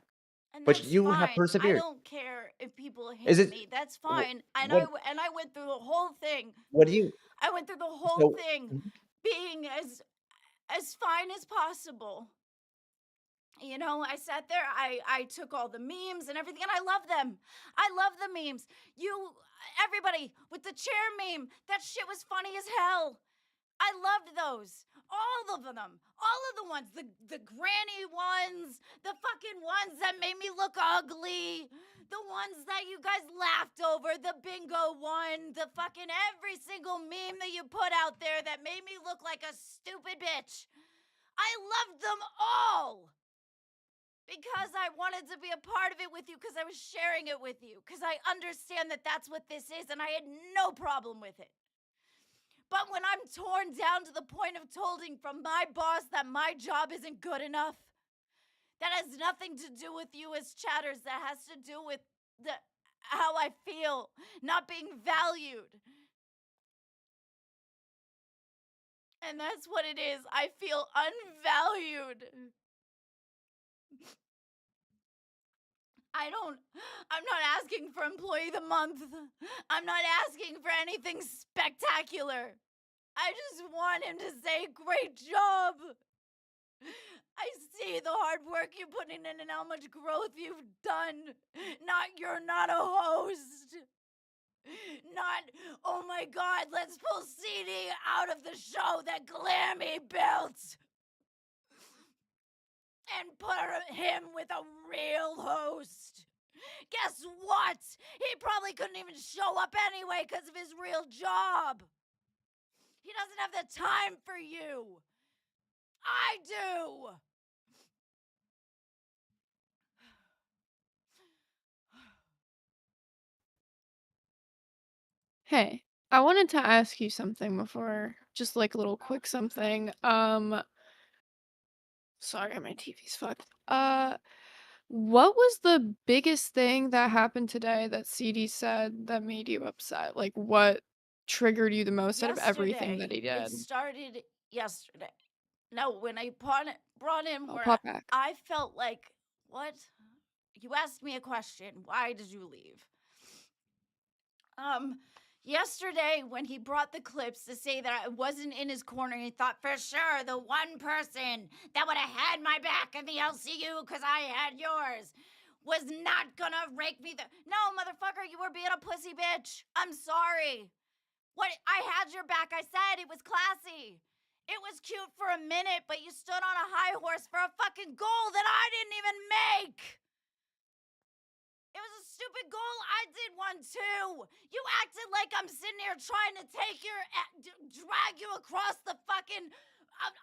And But that's you have fine. I persevered. don't care if people Is hate it me. That's wh- fine. what And I went through the whole thing. what do you I went through the whole so thing being as fine as possible. You know, I sat there, I took all the memes and everything, and I love them. I love the memes. Everybody with the chair meme, that shit was funny as hell. I loved those. All of them. All of the ones. The granny ones. The fucking ones that made me look ugly. The ones that you guys laughed over. The bingo one. The fucking every single meme that you put out there that made me look like a stupid bitch. I loved them all. Because I wanted to be a part of it with you. Because I was sharing it with you. Because I understand that that's what this is. And I had no problem with it. But when I'm torn down to the point of tolding from my boss that my job isn't good enough, that has nothing to do with you as chatters, that has to do with how I feel, not being valued. And that's what it is. I feel unvalued. I'm not asking for employee of the month. I'm not asking for anything spectacular. I just want him to say, great job. I see the hard work you're putting in and how much growth you've done. You're not a host. Not, oh my God, let's pull CD out of the show that Glammy built and put him with a real host. Guess what? He probably couldn't even show up anyway because of his real job. He doesn't have the time for you. I do. Hey, I wanted to ask you something before, just like a little quick something. Sorry, my TV's fucked. What was the biggest thing that happened today that CD said that made you upset? Like, what triggered you the most out of everything that he Yesterday, it did? started yesterday. No, when I brought in I'll where pop back. I felt like, what? You asked me a question. Why did you leave? Yesterday when he brought the clips to say that I wasn't in his corner, he thought for sure the one person that would have had my back in the LCU because I had yours was not gonna rake me. No, motherfucker, you were being a pussy bitch. I'm sorry. What? I had your back. I said it was classy. It was cute for a minute, but you stood on a high horse for a fucking goal that I didn't even make. It was a stupid goal, I did one too. You acted like I'm sitting here trying to take drag you across the fucking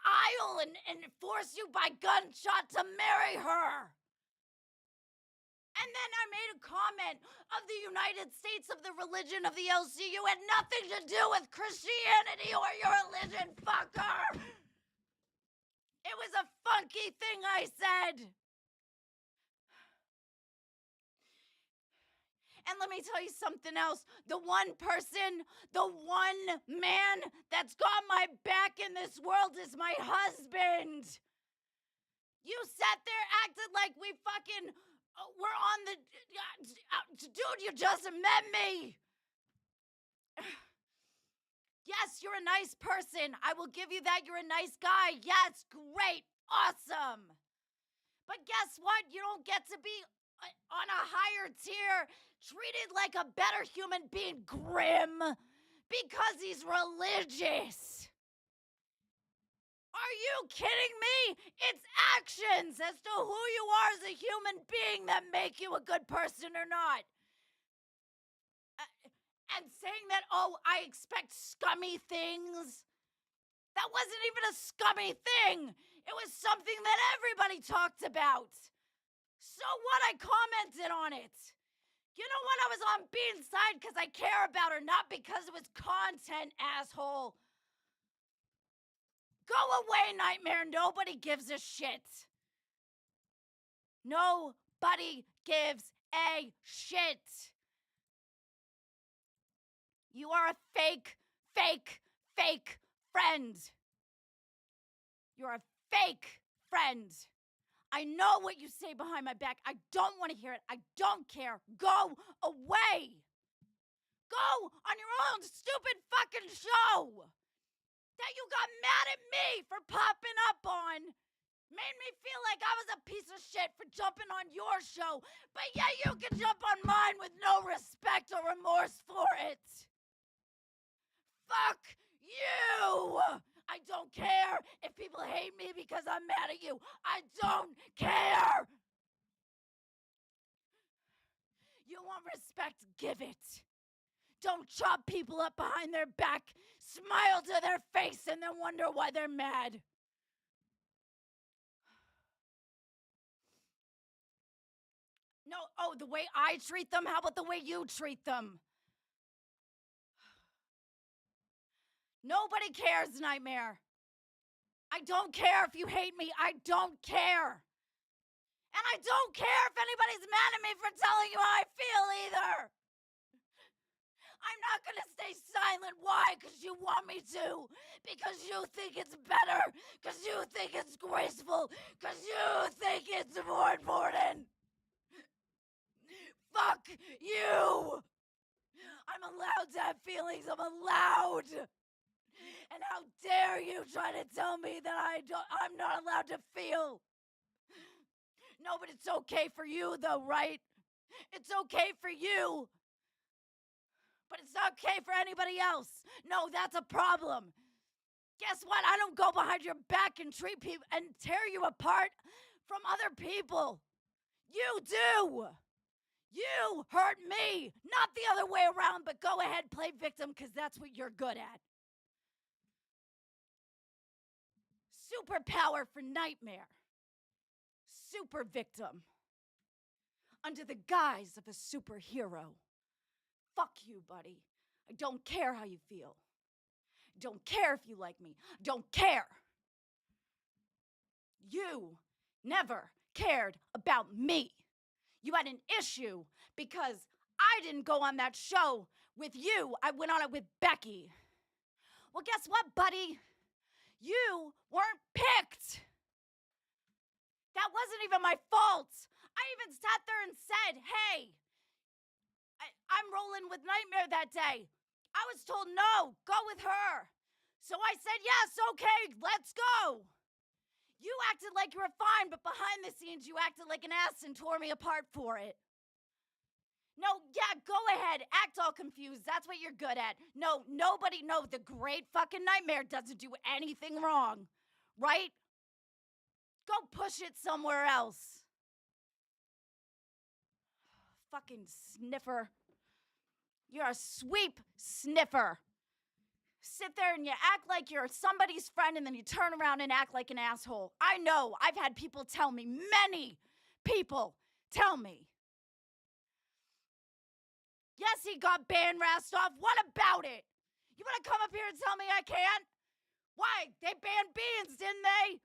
aisle and force you by gunshot to marry her. And then I made a comment of the United States of the religion of the LCU had nothing to do with Christianity or your religion, fucker. It was a funky thing I said. And let me tell you something else. The one person, the one man that's got my back in this world is my husband. You sat there, acted like we fucking were on the... Dude, you just met me. Yes, you're a nice person. I will give you that. You're a nice guy. Yes, great. Awesome. But guess what? You don't get to be on a higher tier, treated like a better human being, Grim, because he's religious. Are you kidding me? It's actions as to who you are as a human being that make you a good person or not. And saying that, oh, I expect scummy things. That wasn't even a scummy thing. It was something that everybody talked about. So what? I commented on it. You know what? I was on Bean's side because I care about her, not because it was content, asshole. Go away, Nightmare. Nobody gives a shit. Nobody gives a shit. You are a fake friend. You're a fake friend. I know what you say behind my back. I don't want to hear it. I don't care. Go away. Go on your own stupid fucking show that you got mad at me for popping up on. Made me feel like I was a piece of shit for jumping on your show. But yeah, you can jump on mine with no respect or remorse for it. Fuck you! I don't care if people hate me because I'm mad at you. I don't care! You want respect? Give it. Don't chop people up behind their back, smile to their face, and then wonder why they're mad. No, oh, the way I treat them? How about the way you treat them? Nobody cares, Nightmare. I don't care if you hate me. I don't care. And I don't care if anybody's mad at me for telling you how I feel either. I'm not going to stay silent. Why? Because you want me to. Because you think it's better. Because you think it's graceful. Because you think it's more important. Fuck you. I'm allowed to have feelings. I'm allowed. And how dare you try to tell me that I'm not allowed to feel? No, but it's okay for you though, right? It's okay for you. But it's not okay for anybody else. No, that's a problem. Guess what? I don't go behind your back and treat people and tear you apart from other people. You do. You hurt me, not the other way around, but go ahead, play victim, because that's what you're good at. Superpower for Nightmare. Super victim. Under the guise of a superhero. Fuck you, buddy. I don't care how you feel. I don't care if you like me. I don't care. You never cared about me. You had an issue because I didn't go on that show with you. I went on it with Becky. Well, guess what, buddy? You weren't picked. That wasn't even my fault. I even sat there and said, hey, I'm rolling with Nightmare that day. I was told no, go with her. So I said, yes, okay, let's go. You acted like you were fine, but behind the scenes, you acted like an ass and tore me apart for it. No, yeah, go ahead. Act all confused. That's what you're good at. No, the great fucking Nightmare doesn't do anything wrong. Right? Go push it somewhere else. fucking sniffer. You're a sweep sniffer. Sit there and you act like you're somebody's friend and then you turn around and act like an asshole. I know. I've had people tell me, many people tell me. Yes, he got banned, Rastov. What about it? You want to come up here and tell me I can't? Why? They banned Beans, didn't they?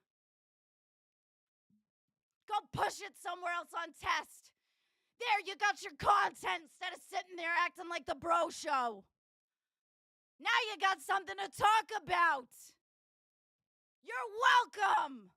Go push it somewhere else on test. There, you got your content instead of sitting there acting like the bro show. Now you got something to talk about. You're welcome.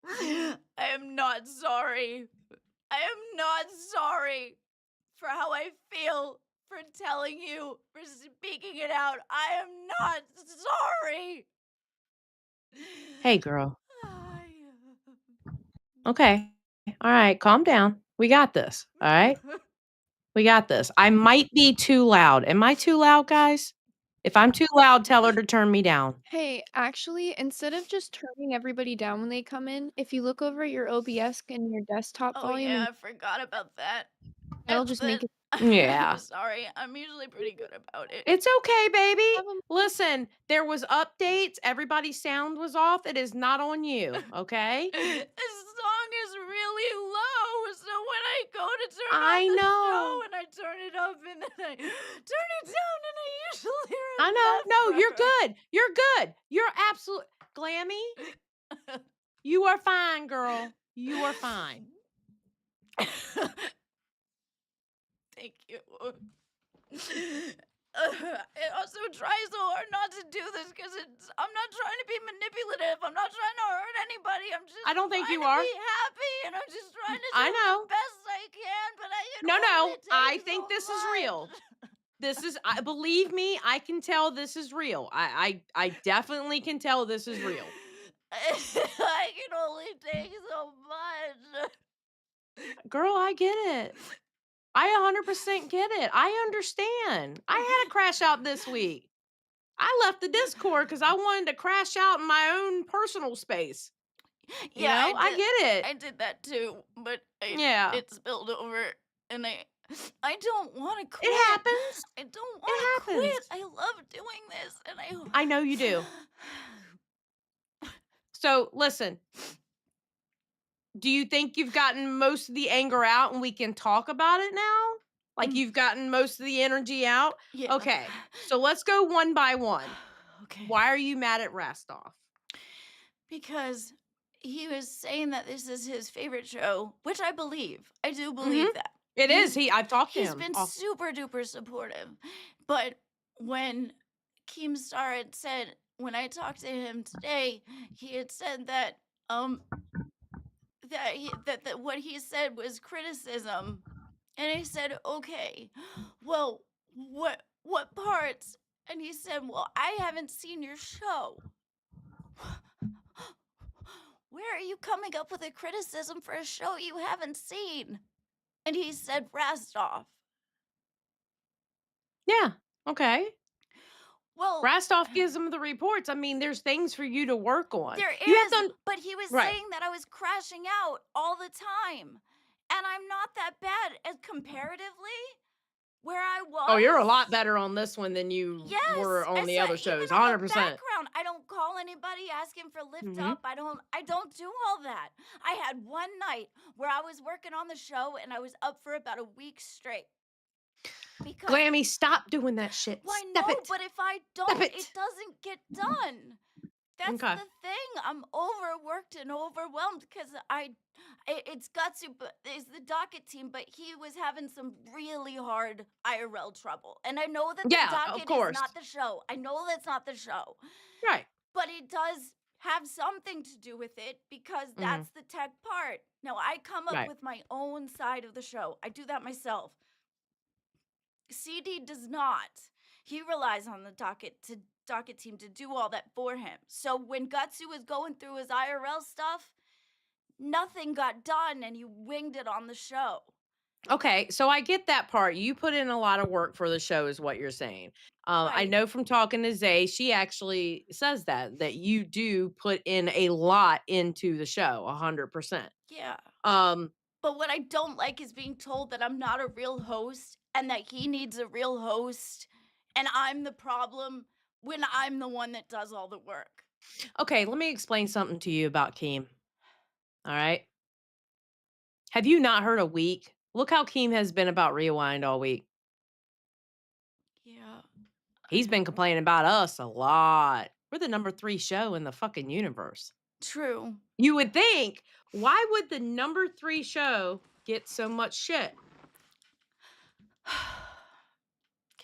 I am not sorry. I am not sorry for how I feel, for telling you, for speaking it out. I am not sorry. Hey, girl. Okay. All right. Calm down. We got this. All right. We got this. I might be too loud. Am I too loud, guys? If I'm too loud, tell her to turn me down. Hey, actually, instead of just turning everybody down when they come in, if you look over at your OBS and your desktop Oh volume, yeah, and I forgot about that. that'll just make it. Yeah. I'm sorry. I'm usually pretty good about it. It's okay, baby. Have 'em- Listen, there was updates. Everybody's sound was off. It is not on you, okay? This song is really low, so when I go to turn I on the know. show and I turn it up and then I turn it down and I usually I know. No, you're remember. good. You're good. You're absolute Glammy. You are fine, girl. You are fine. Thank you. I also try so hard not to do this because I'm not trying to be manipulative. I'm not trying to hurt anybody. I'm just I don't think trying you to are. be happy and I'm just trying to do I know. the best I can, but it No, only I takes think so this is real. much. This is believe me, I can tell this is real. I definitely can tell this is real. I can only take so much. Girl, I get it. I 100% get it. I understand. I had a crash out this week. I left the Discord because I wanted to crash out in my own personal space. You know, I get it. I did that too, but Yeah. it spilled over, and I don't want to quit. It happens. I don't want to quit. happens. I love doing this, and I know you do. So listen, do you think you've gotten most of the anger out and we can talk about it now? Like you've gotten most of the energy out? Yeah. Okay. So let's go one by one. Okay. Why are you mad at Rastov? Because he was saying that this is his favorite show, which I believe. I do believe that. It is. I've talked to He's him. been super duper supportive. But when Keemstar had said, when I talked to him today, he had said that that what he said was criticism. And I said, okay, well, what parts? And he said, well, I haven't seen your show. Where are you coming up with a criticism for a show you haven't seen? And he said, Rastov. Yeah. Okay. Well, Rastov gives him the reports. I mean, there's things for you to work on. there You is, have to, but he was Right. saying that I was crashing out all the time. And I'm not that bad as comparatively where I was. Oh, you're a lot better on this one than you were I on the said, other shows. even on the 100%. background, I don't call anybody asking for lift up. I don't do all that. I had one night where I was working on the show and I was up for about a week straight. Because Glammy, stop doing that shit. why Stop no? it. But if I don't, it. it doesn't get done. That's Okay. the thing. I'm overworked and overwhelmed because it's Gutsu, but is the docket team, but he was having some really hard IRL trouble. And I know that the Yeah, of docket is course. not the show. I know that's not the show. Right. But it does have something to do with it because that's the tech part. Now, I come up Right. with my own side of the show. I do that myself. CD does not. He relies on the docket to docket team to do all that for him. So when Gutsu was going through his IRL stuff, nothing got done and you winged it on the show. Okay, so I get that part. You put in a lot of work for the show, is what you're saying. I Right. know from talking to Zay, she actually says that you do put in a lot into the show, 100%. Yeah. Um, But what I don't like is being told that I'm not a real host and that he needs a real host and I'm the problem when I'm the one that does all the work. okay, let me explain something to you about Keem. All right. Have you not heard a week? Look how Keem has been about Rewind all week. Yeah. He's been complaining about us a lot. We're the number 3 show in the fucking universe. True. You would think, why would the number 3 show get so much shit?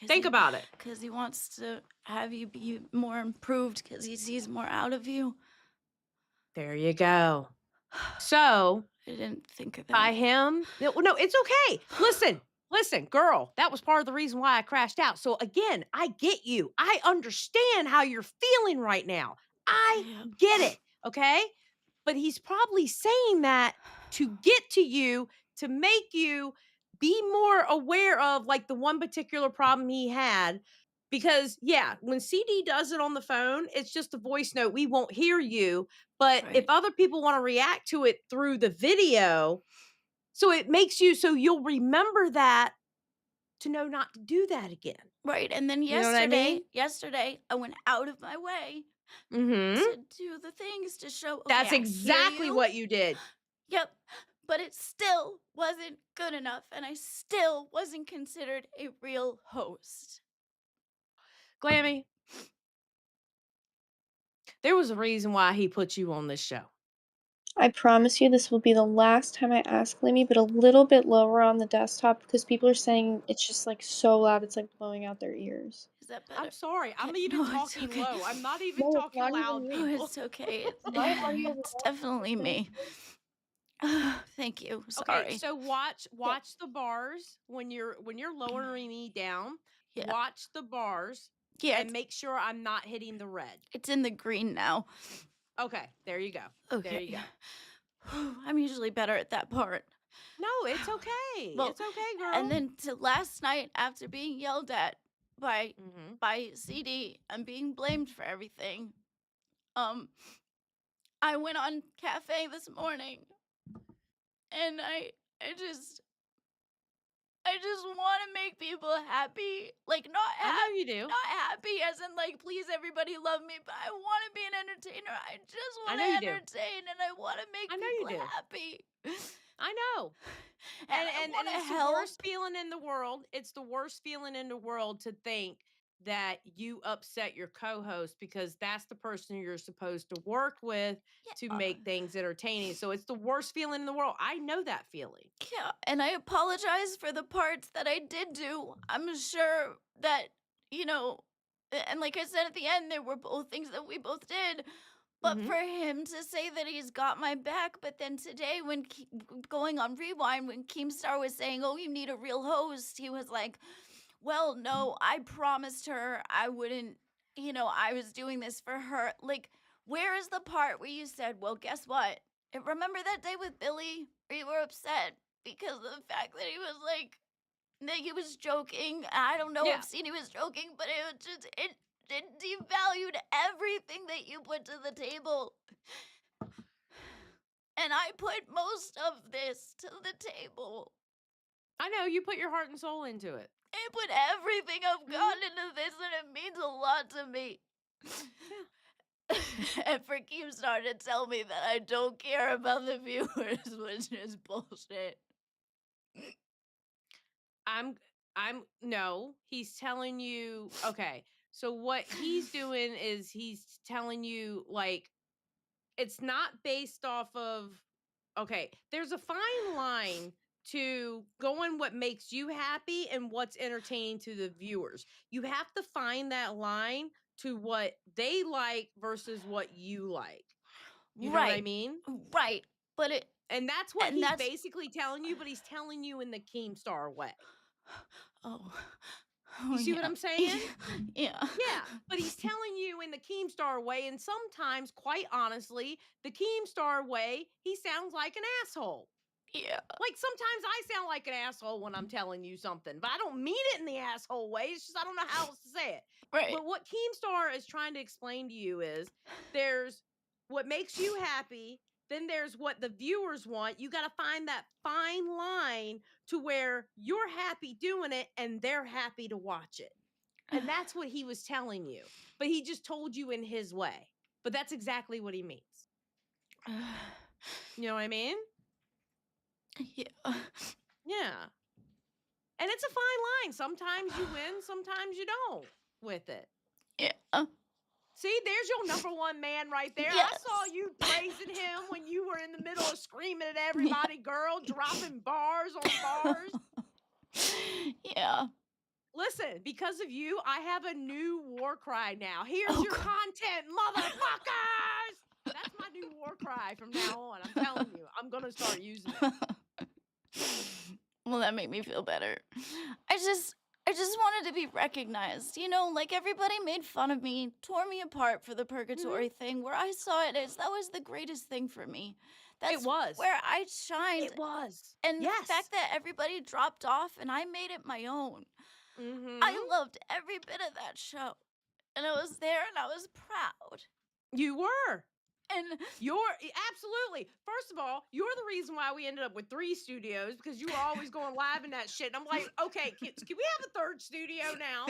Think about it. Because he wants to have you be more improved because he sees more out of you. There you go. So, I didn't think of that. by him, no, it's okay. Listen, girl, that was part of the reason why I crashed out. So again, I get you. I understand how you're feeling right now. I Yeah. get it. Okay. But he's probably saying that to get to you, to make you be more aware of like the one particular problem he had. Because yeah, when CD does it on the phone, it's just a voice note. We won't hear you. But if Right. other people want to react to it through the video, so it makes you so you'll remember that to know not to do that again. Right. And then You know what I mean? yesterday, I went out of my way Mm-hmm. to do the things to show. Okay, That's I hear exactly you. what you did. Yep. But it still wasn't good enough, and I still wasn't considered a real host. Glammy, there was a reason why he put you on this show. I promise you this will be the last time I ask Glammy, but a little bit lower on the desktop because people are saying it's just like so loud, it's like blowing out their ears. Is that better? I'm sorry. I'm Okay, even no, it's talking okay. low. I'm not even No, it's talking not loud, even No, people. it's okay. Why are you It's definitely me. Thank you. Sorry. Okay, so watch the bars when you're lowering me down. Yeah. Watch the bars Yeah, and make sure I'm not hitting the red. it's in the green now. Okay, there you go. Okay. There you go. I'm usually better at that part. No, it's okay. Well, it's okay, girl. And then to last night, after being yelled at by Mhm. by CD and being blamed for everything, I went on cafe this morning, and I just want to make people happy, like not I happy. know you do. Not happy as in like please everybody love me, but I want to be an entertainer. I just I want know to you do. entertain and I want to make I know you people do. happy. I know. And And I want to it's the help. worst feeling in the world. It's the worst feeling in the world to think that you upset your co-host because that's the person you're supposed to work with to Yeah. make things entertaining. So it's the worst feeling in the world. I know that feeling. Yeah, and I apologize for the parts that I did do. I'm sure that, and like I said at the end, there were both things that we both did. But Mhm. for him to say that he's got my back, but then today when going on Rewind, when Keemstar was saying, oh, you need a real host, he was like, well, no, I promised her I wouldn't, I was doing this for her. Like, where is the part where you said, well, guess what? Remember that day with Billy where you were upset because of the fact that he was like, that he was joking. I don't know Yeah. if CD was joking, but it was just, it devalued everything that you put to the table. And I put most of this to the table. I know you put your heart and soul into it. I put everything I've got into this, and it means a lot to me. And for Keemstar to tell me that I don't care about the viewers was just bullshit. No, he's telling you, okay. So what he's doing is he's telling you like it's not based off of okay, there's a fine line to going what makes you happy and what's entertaining to the viewers. You have to find that line to what they like versus what you like. You know what I mean? Right. But And that's what And he's that's- basically telling you, but he's telling you in the Keemstar way. oh, You see what I'm saying? Yeah. Yeah, but he's telling you in the Keemstar way, and sometimes, quite honestly, the Keemstar way, he sounds like an asshole. Yeah. Like sometimes I sound like an asshole when I'm telling you something, but I don't mean it in the asshole way. It's just I don't know how else to say it. Right. But what Keemstar is trying to explain to you is there's what makes you happy, then there's what the viewers want. You got to find that fine line to where you're happy doing it and they're happy to watch it. And that's what he was telling you. But he just told you in his way. But that's exactly what he means. You know what I mean? Yeah. Yeah. And it's a fine line. Sometimes you win, sometimes you don't with it. Yeah. See, there's your number one man right there. I Yes. saw you praising him when you were in the middle of screaming at everybody, girl, dropping bars on bars. Yeah. Listen, because of you, I have a new war cry now. Here's Oh, your God. content, motherfuckers! That's my new war cry from now on. I'm telling you, I'm going to start using it. Well, that made me feel better. I just wanted to be recognized. You know, like everybody made fun of me, tore me apart for the purgatory thing. Where I saw it as that was the greatest thing for me. That's was. where I shined. It was. And Yes. the fact that everybody dropped off and I made it my own. Mhm. I loved every bit of that show. And I was there and I was proud. You were. And You're absolutely. First of all, you're the reason why we ended up with 3 studios because you were always going live in that shit. And I'm like, okay, can we have a 3rd studio now?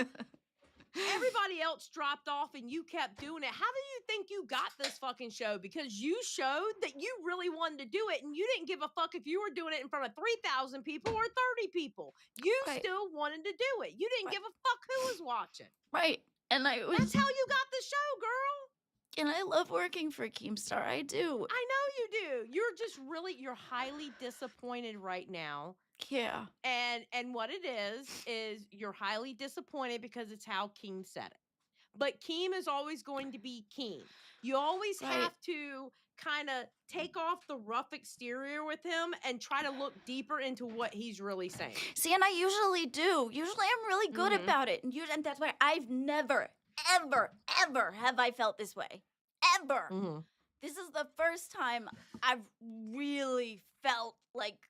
Everybody else dropped off and you kept doing it. How do you think you got this fucking show? Because you showed that you really wanted to do it and you didn't give a fuck if you were doing it in front of 3,000 people or 30 people. You Right. still wanted to do it. You didn't Right. give a fuck who was watching. right. And I was That's how you got the show, girl. and I love working for Keemstar. I do. I know you do. You're just really, you're highly disappointed right now. Yeah. And what it is you're highly disappointed because it's how Keem said it. But Keem is always going to be Keem. You always Right. have to kind of take off the rough exterior with him and try to look deeper into what he's really saying. See, and I usually do. Usually I'm really good Mhm. about it. And that's why I've never, ever have I felt this way. Ever. Mm-hmm. This is the first time I've really felt like,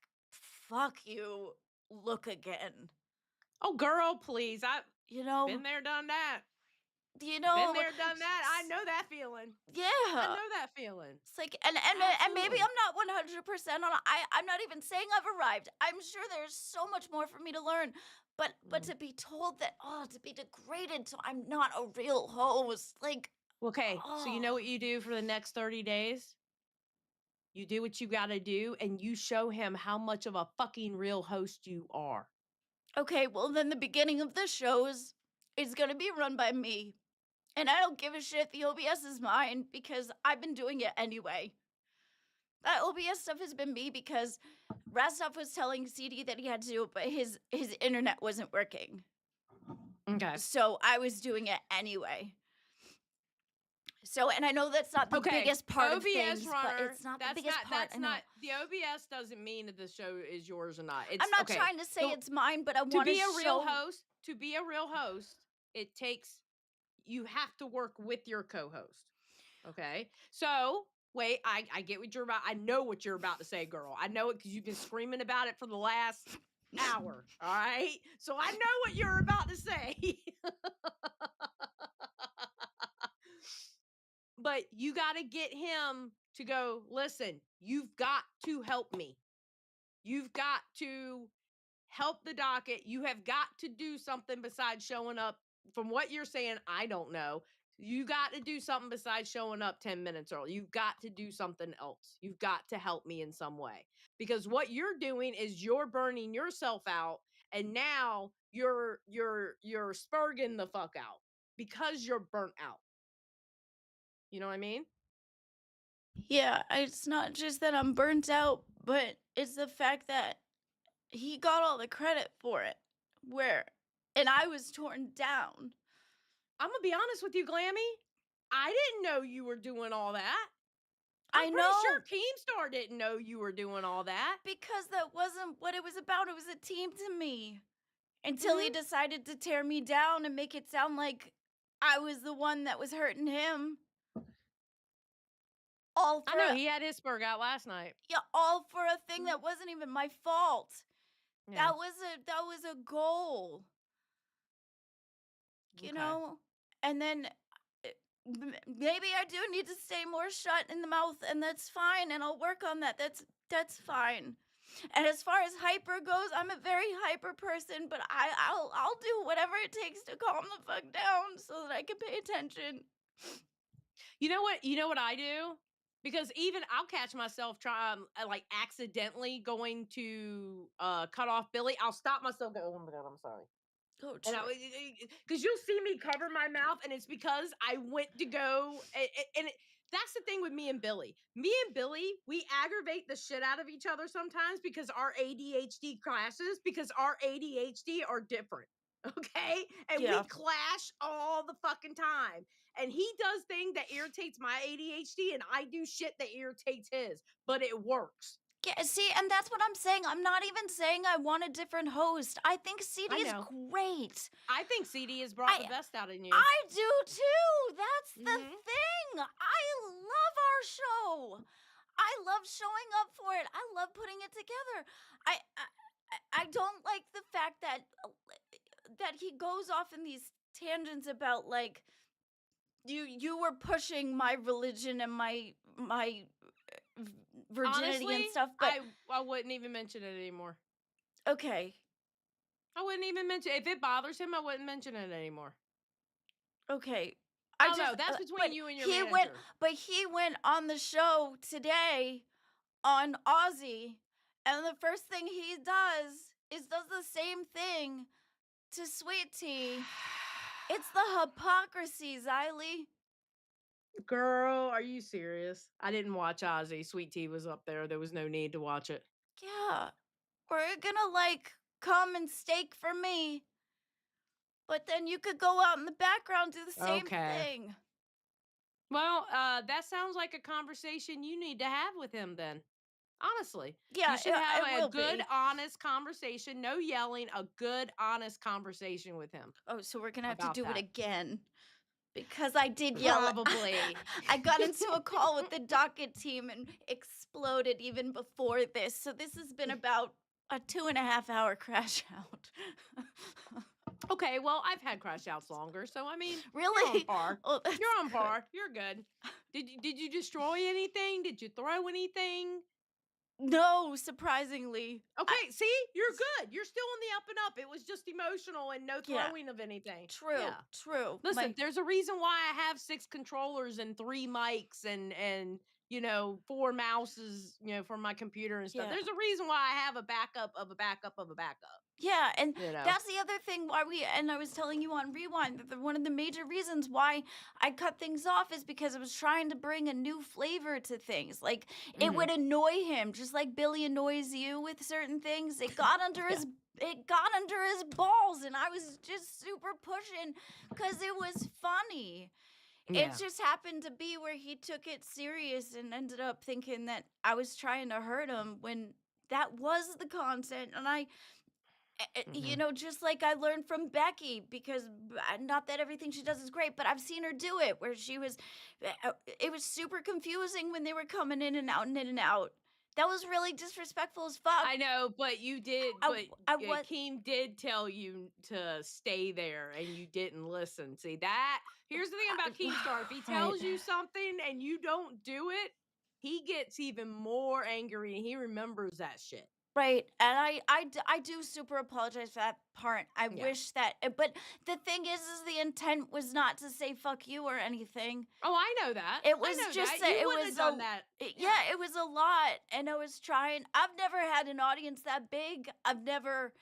fuck you, look again. Oh, girl, please. I've You know? been there, done that. You know? Been there, done that. I know that feeling. Yeah. I know that feeling. It's like, and maybe Absolutely. I'm not 100% on. I'm not even saying I've arrived. I'm sure there's so much more for me to learn. But to be told that, to be degraded, so I'm not a real host, like, Okay, so you know Oh. what you do for the next 30 days? You do what you got to do and you show him how much of a fucking real host you are. okay, well then the beginning of the shows is gonna be run by me, and I don't give a shit if the OBS is mine because I've been doing it anyway. That OBS stuff has been me because Rastov was telling CD that he had to do it, but his internet wasn't working. Okay. So I was doing it anyway. So, and I know that's not the biggest part of things, but it's not the biggest part. That's I know. not the OBS doesn't mean that the show is yours or not. I'm not okay. trying to say So it's mine, but I to want be a real show... host. To be a real host, it takes you have to work with your co-host. Okay. So wait, I get what you're about. I know what you're about to say, girl. I know it because you've been screaming about it for the last hour. All right. So I know what you're about to say. But you got to get him to go, listen, you've got to help me. You've got to help the docket. You have got to do something besides showing up. From what you're saying, I don't know. You got to do something besides showing up 10 minutes early. You've got to do something else. You've got to help me in some way. Because what you're doing is you're burning yourself out and now you're spurging the fuck out because you're burnt out. You know what I mean? Yeah, it's not just that I'm burnt out, but it's the fact that he got all the credit for it. And I was torn down. I'm gonna be honest with you, Glammy. I didn't know you were doing all that. I I'm know. pretty sure Keemstar didn't know you were doing all that. Because that wasn't what it was about. It was a team to me. until he decided to tear me down and make it sound like I was the one that was hurting him. All for I know he had his spurg out last night. all for a thing that wasn't even my fault. Yeah. That was a goal. You Okay. know? And then maybe I do need to stay more shut in the mouth, and that's fine, and I'll work on that. That's fine. And as far as hyper goes, I'm a very hyper person, but I'll do whatever it takes to calm the fuck down so that I can pay attention. You know what? You know what I do? Because even I'll catch myself like accidentally going to cut off Billy. I'll stop myself. Go, oh my god, I'm sorry. Oh, And because you'll see me cover my mouth, and it's because I went to go. That's the thing with me and Billy. Me and Billy, we aggravate the shit out of each other sometimes because our ADHD clashes, because our ADHD are different. Okay? And we clash all the fucking time. And he does things that irritates my ADHD, and I do shit that irritates his, but it works. Yeah, see, and that's what I'm saying. I'm not even saying I want a different host. I think CD is know. great. I think CD has brought the best out in you. I do too. That's the thing. I love our show. I love showing up for it. I love putting it together. I don't like the fact that he goes off in these tangents about like you were pushing my religion and my virginity Honestly, and stuff, but I wouldn't even mention it anymore. okay. I wouldn't even mention if it bothers him. I wouldn't mention it anymore. Okay. I don't know. That's between you and your manager. He went on the show today on Aussie, and the first thing he does the same thing to Sweet Tea. It's the hypocrisy, Xylee. Girl, are you serious? I didn't watch Ozzy. Sweet Tea was up there. There was no need to watch it. Yeah. We're gonna like come and steak for me. But then you could go out in the background, do the same thing. Well, that sounds like a conversation you need to have with him then. Honestly. Yeah, you should have it a good, be. honest conversation. No yelling, a good, honest conversation with him. Oh, so we're gonna have to about do it that. again. Because I did yell. Probably. I got into a call with the docket team and exploded even before this. So this has been about a 2.5 hour crash out. Okay, well, I've had crash outs longer, so I mean, Really? you're on par. Oh, that's You're on good. par. You're good. Did you destroy anything? Did you throw anything? No, surprisingly. Okay, see, you're good. You're still in the up and up. It was just emotional and no throwing of anything. True, Yeah. true. Listen, there's a reason why I have 6 controllers and 3 mics and 4 mouses, for my computer and stuff. Yeah. There's a reason why I have a backup of a backup of a backup. Yeah, and You know? that's the other thing why I was telling you on Rewind that one of the major reasons why I cut things off is because I was trying to bring a new flavor to things. Like it would annoy him, just like Billy annoys you with certain things. It got under his balls, and I was just super pushing because it was funny. Yeah. It just happened to be where he took it serious and ended up thinking that I was trying to hurt him when that was the content, and just like I learned from Becky, because not that everything she does is great, but I've seen her do it where it was super confusing when they were coming in and out and in and out. That was really disrespectful as fuck. I know, but you did. Keem did tell you to stay there, and you didn't listen. See that? Here's the thing about KEEMSTAR: if he tells you something and you don't do it, he gets even more angry, and he remembers that shit. Right, and I do super apologize for that part. I wish that, but the thing is the intent was not to say fuck you or anything. Oh, I know that. It was just that it was done that. It was a lot, and I was trying. I've never had an audience that big. I've never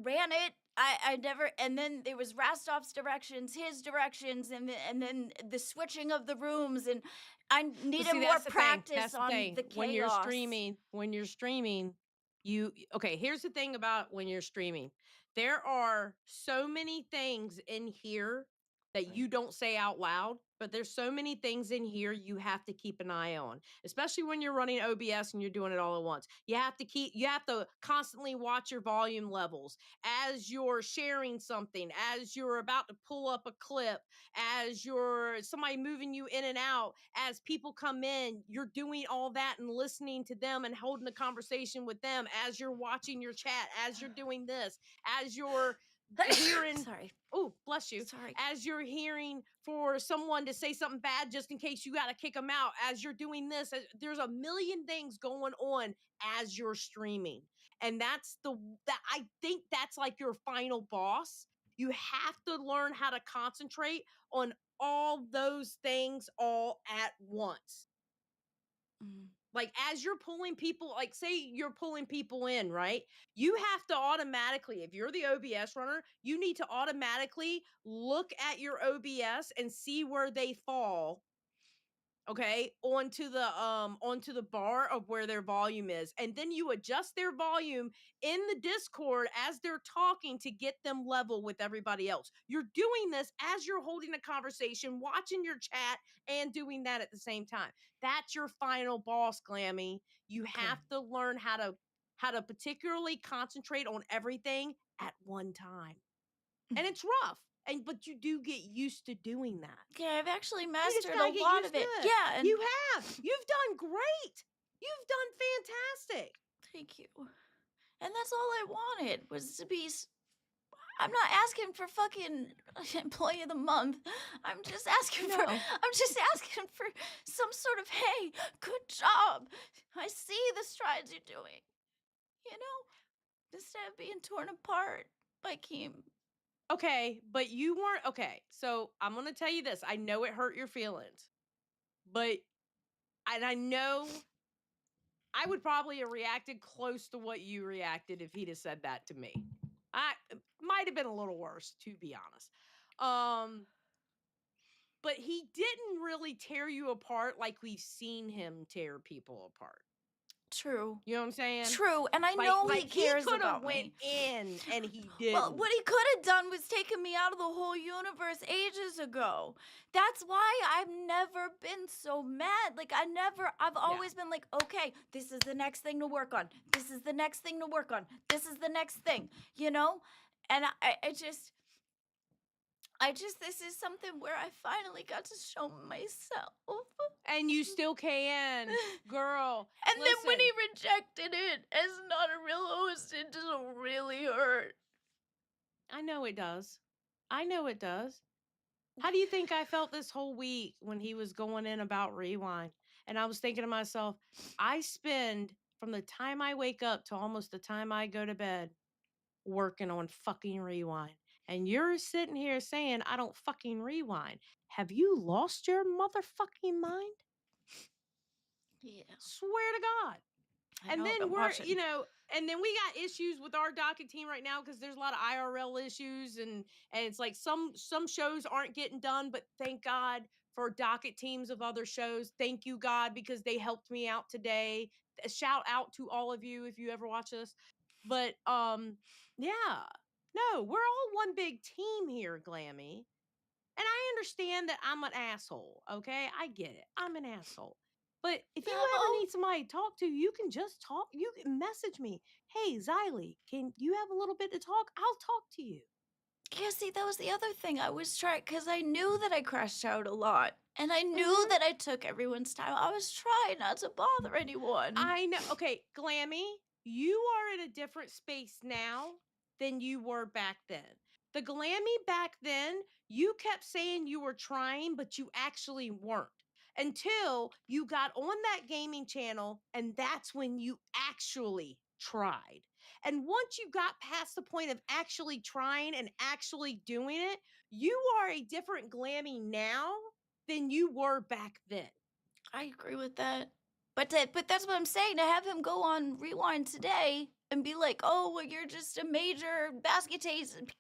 ran it. I never, and then there was Rastov's directions, his directions, and then the switching of the rooms, and I needed more practice on the chaos. When you're streaming, here's the thing about when you're streaming. There are so many things in here that you don't say out loud but there's so many things in here you have to keep an eye on, especially when you're running OBS and you're doing it all at once. You have to constantly watch your volume levels as you're sharing something, as you're about to pull up a clip, as you're somebody moving you in and out, as people come in, you're doing all that and listening to them and holding a conversation with them, as you're watching your chat, as you're doing this, as you're hearing Sorry. oh, bless you. Sorry. As you're hearing for someone to say something bad just in case you got to kick them out, as you're doing this, there's a million things going on as you're streaming. And I think that's like your final boss. You have to learn how to concentrate on all those things all at once. Mm. Like as you're pulling people, like say you're pulling people in, right? You have to automatically, if you're the OBS runner, you need to automatically look at your OBS and see where they fall, okay, onto the bar of where their volume is. And then you adjust their volume in the Discord as they're talking to get them level with everybody else. You're doing this as you're holding a conversation, watching your chat, and doing that at the same time. That's your final boss, Glammy. You have to learn how to particularly concentrate on everything at one time. And it's rough. But you do get used to doing that. Okay, I've actually You just mastered gotta a get lot used of it. to Yeah, and you have. You've done great. You've done fantastic. thank you. And that's all I wanted was to be. I'm not asking for fucking employee of the month. I'm just asking for. No. I'm just asking for some sort of hey, good job. I see the strides you're doing. You know, instead of being torn apart by Keem. Okay, but you weren't okay. So I'm gonna tell you this. I know it hurt your feelings, and I know I would probably have reacted close to what you reacted if he'd have said that to me. I might have been a little worse, to be honest. But he didn't really tear you apart like we've seen him tear people apart. True. You know what I'm saying? True, and I know he cares could have about went me. in and he didn't. Well, what he could have done was taken me out of the whole universe ages ago. That's why I've never been so mad. Like, I've always been like, okay, this is the next thing to work on. This is the next thing to work on. This is the next thing, you know? And this is something where I finally got to show myself. And you still can, girl. And then when listen. he rejected it as not a real host, it just really hurt. I know it does. I know it does. How do you think I felt this whole week when he was going in about Rewind? And I was thinking to myself, I spend from the time I wake up to almost the time I go to bed working on fucking Rewind. And you're sitting here saying I don't fucking rewind. Have you lost your motherfucking mind? Yeah. Swear to God. And then and then we got issues with our docket team right now because there's a lot of IRL issues and it's like some shows aren't getting done, but thank God for docket teams of other shows. Thank you, God, because they helped me out today. A shout out to all of you if you ever watch this. But yeah. No, we're all one big team here, Glammy. And I understand that I'm an asshole, okay? I get it. I'm an asshole. But if you ever need somebody to talk to, you can just talk. You can message me. Hey, Xylee, can you have a little bit to talk? I'll talk to you. Yeah, see, that was the other thing I was trying, because I knew that I crashed out a lot. And I knew that I took everyone's time. I was trying not to bother anyone. I know. Okay, Glammy, you are in a different space now than you were back then. The Glammy back then, you kept saying you were trying, but you actually weren't. Until you got on that gaming channel, and that's when you actually tried. And once you got past the point of actually trying and actually doing it, you are a different Glammy now than you were back then. I agree with that. But that's what I'm saying. To have him go on Rewind today and be like, oh, well, you're just a major basket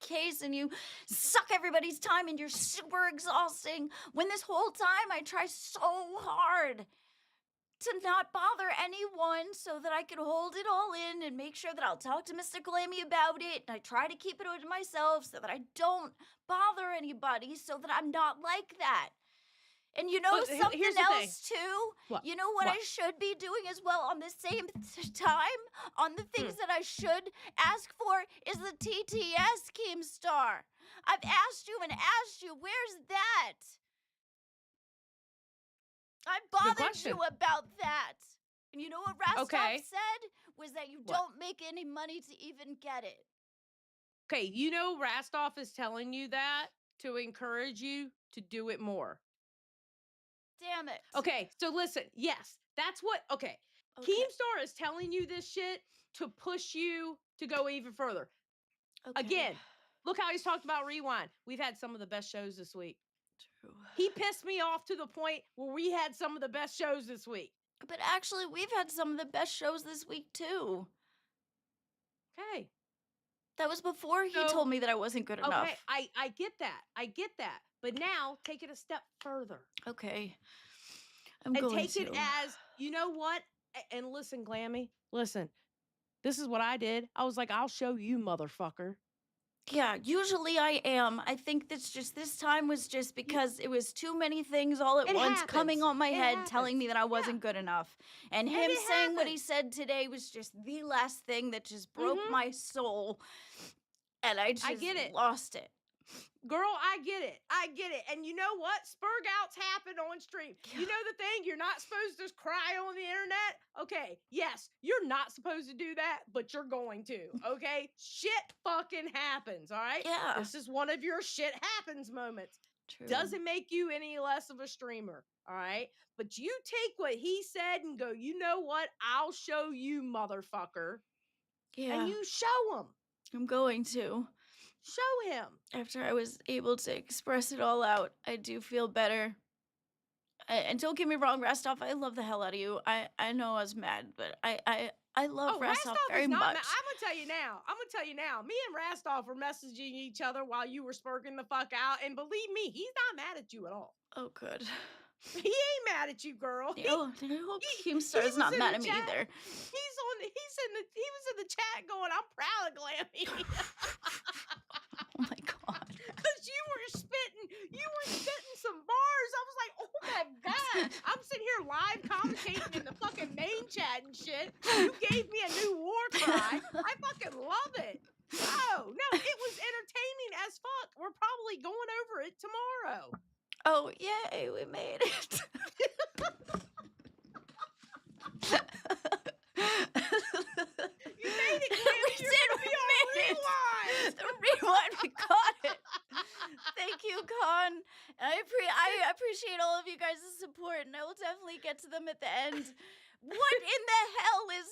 case and you suck everybody's time and you're super exhausting. When this whole time I try so hard to not bother anyone so that I can hold it all in and make sure that I'll talk to Mr. Glammy about it. And I try to keep it to myself so that I don't bother anybody, so that I'm not like that. And you know But here's something the thing. else too? What? You know what I What? should be doing as well on the same time? On the things that I should ask for is the TTS Keemstar. I've asked you and asked you, where's that? I Good bothered question. you about that. And you know what Rastov Okay. said? Was that you What? don't make any money to even get it. Okay, you know Rastov is telling you that to encourage you to do it more. Damn it. Okay, so listen, yes, that's what, okay. Okay. Keemstar is telling you this shit to push you to go even further. Okay. Again, look how he's talked about Rewind. We've had some of the best shows this week. True. He pissed me off to the point where we had some of the best shows this week. But actually, we've had some of the best shows this week too. Okay. That was before he So- told me that I wasn't good enough. Okay, I get that. I get that. But now take it a step further. Okay. I'm And going take to. it as, you know what? And listen, Glammy, listen. This is what I did. I was like, I'll show you, motherfucker. Yeah, usually I am. I think that's just this time was just because it was too many things all at It once coming happens. on my It head telling happens. me that I wasn't good enough. And him it saying what he happens. said today was just the last thing that just broke Mhm. my soul. And I just get it. lost it. Girl, I get it. I get it. And you know what? Spurg outs happen on stream. You know the thing? You're not supposed to cry on the internet. Okay, yes, you're not supposed to do that, but you're going to. Okay? Shit fucking happens, all right? Yeah. This is one of your shit happens moments. True. Doesn't make you any less of a streamer, all right? But you take what he said and go, you know what? I'll show you, motherfucker. Yeah. And you show him. I'm going to. Show him. After I was able to express it all out, I do feel better. And don't get me wrong, Rastov, I love the hell out of you. I know I was mad, but I love Rastov very is not much. mad. I'm gonna tell you now. Me and Rastov were messaging each other while you were spurging the fuck out, and believe me, he's not mad at you at all. Oh, good. He ain't mad at you, girl. I hope he Keemstar is was not in mad the at me chat. either. He was in the chat going, I'm proud of Glammy. Oh my god. Because you were spitting some bars. I was like, oh my god. I'm sitting here live commentating in the fucking main chat and shit. You gave me a new war cry. I fucking love it. Oh, no, it was entertaining as fuck. We're probably going over it tomorrow. Oh, yay, we made it. You made it, Glammy. We You're did, gonna be we on made it. Rewind. The rewind, we got it. Thank you, Con. I appreciate all of you guys' support, and I will definitely get to them at the end. What in the hell is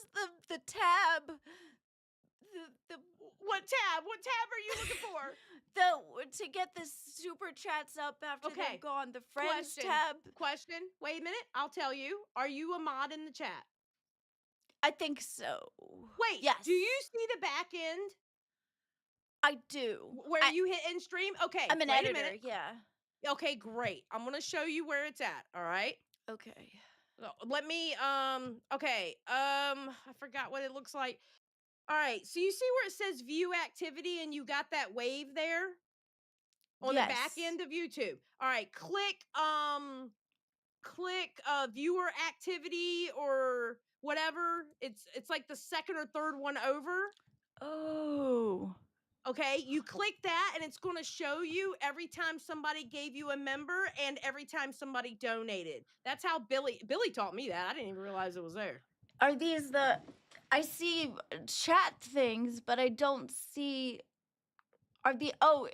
the tab? The What tab? What tab are you looking for? to get the super chats up after Okay. they've gone. The friends Question. tab. Question. Wait a minute. I'll tell you. Are you a mod in the chat? I think so. Wait. Yes. Do you see the back end I do. where you hit end stream? Okay. I'm an wait editor. a minute. Yeah. Okay, great. I'm gonna show you where it's at. All right. Okay. Let me. Okay. I forgot what it looks like. All right. So you see where it says view activity, and you got that wave there on the back Yes. end of YouTube. All right. Click viewer activity or whatever. It's like the second or third one over. Oh. Okay, you click that and it's going to show you every time somebody gave you a member and every time somebody donated. That's how Billy taught me that. I didn't even realize it was there. Are these the? I see chat things, but I don't see. Are the? Oh.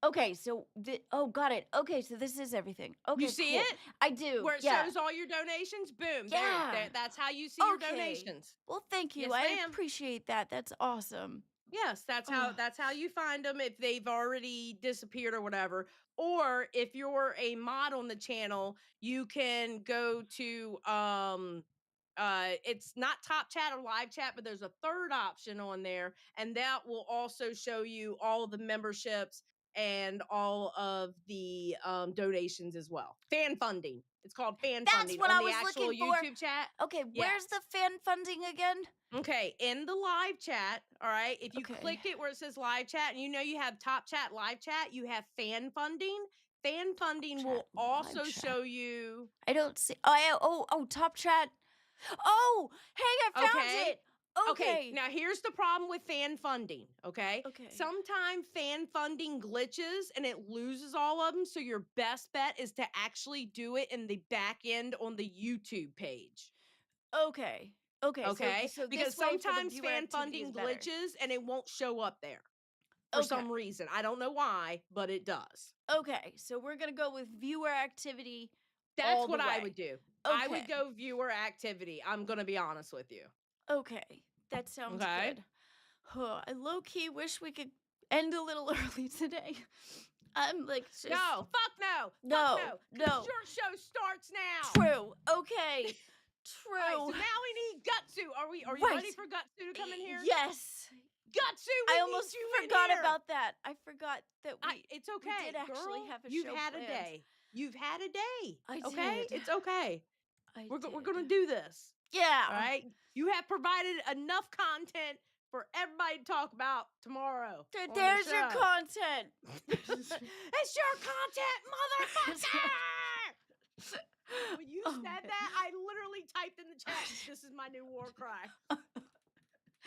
Okay, so got it. Okay, so this is everything. Okay, You see cool. it? I do. Where it yeah. shows all your donations? Boom. Yeah. There, that's how you see your Okay. donations. Well, thank you. Yes, I ma'am. appreciate that. That's awesome. Yes, that's Oh. how you find them if they've already disappeared or whatever. Or if you're a mod on the channel, you can go to it's not top chat or live chat, but there's a third option on there, and that will also show you all of the memberships and all of the donations as well. Fan funding. It's called fan That's funding what on I the was actual looking for. YouTube chat. Okay, Yeah. where's the fan funding again? Okay, in the live chat, all right, if you Okay. click it where it says live chat and you know you have top chat, live chat, you have fan funding. fan funding Chat, will live also chat. show you. I don't see. Oh, top chat. Oh, hey, I found Okay. it. Okay. Now here's the problem with fan funding, okay? Okay. Sometimes fan funding glitches and it loses all of them, so your best bet is to actually do it in the back end on the YouTube page. Okay. Okay. Okay? So Because this way for the sometimes viewer fan activity is funding better. glitches and it won't show up there for Okay. some reason. I don't know why, but it does. Okay. So we're gonna go with viewer activity. That's all what the I way. would do. I would Okay. go viewer activity. I'm going to be honest with you. Okay. That sounds Okay. good. Huh, I low key wish we could end a little early today. I'm like just No, fuck no. No, Fuck no. no. The short show starts now. True. Okay. True. All right, so now we need Gutsu. Are you ready Right. for Gutsu to come in here? Yes. Gutsu, we I need almost you forgot in here. about that. I forgot that It's okay. did actually Girl, have a you've show had planned. a day. You've had a day. I Okay? did. It's okay. We're going to do this. Yeah. All right? You have provided enough content for everybody to talk about tomorrow. on the There's your show. content. It's your content, motherfucker! When you said that, I literally typed in the chat, this is my new war cry.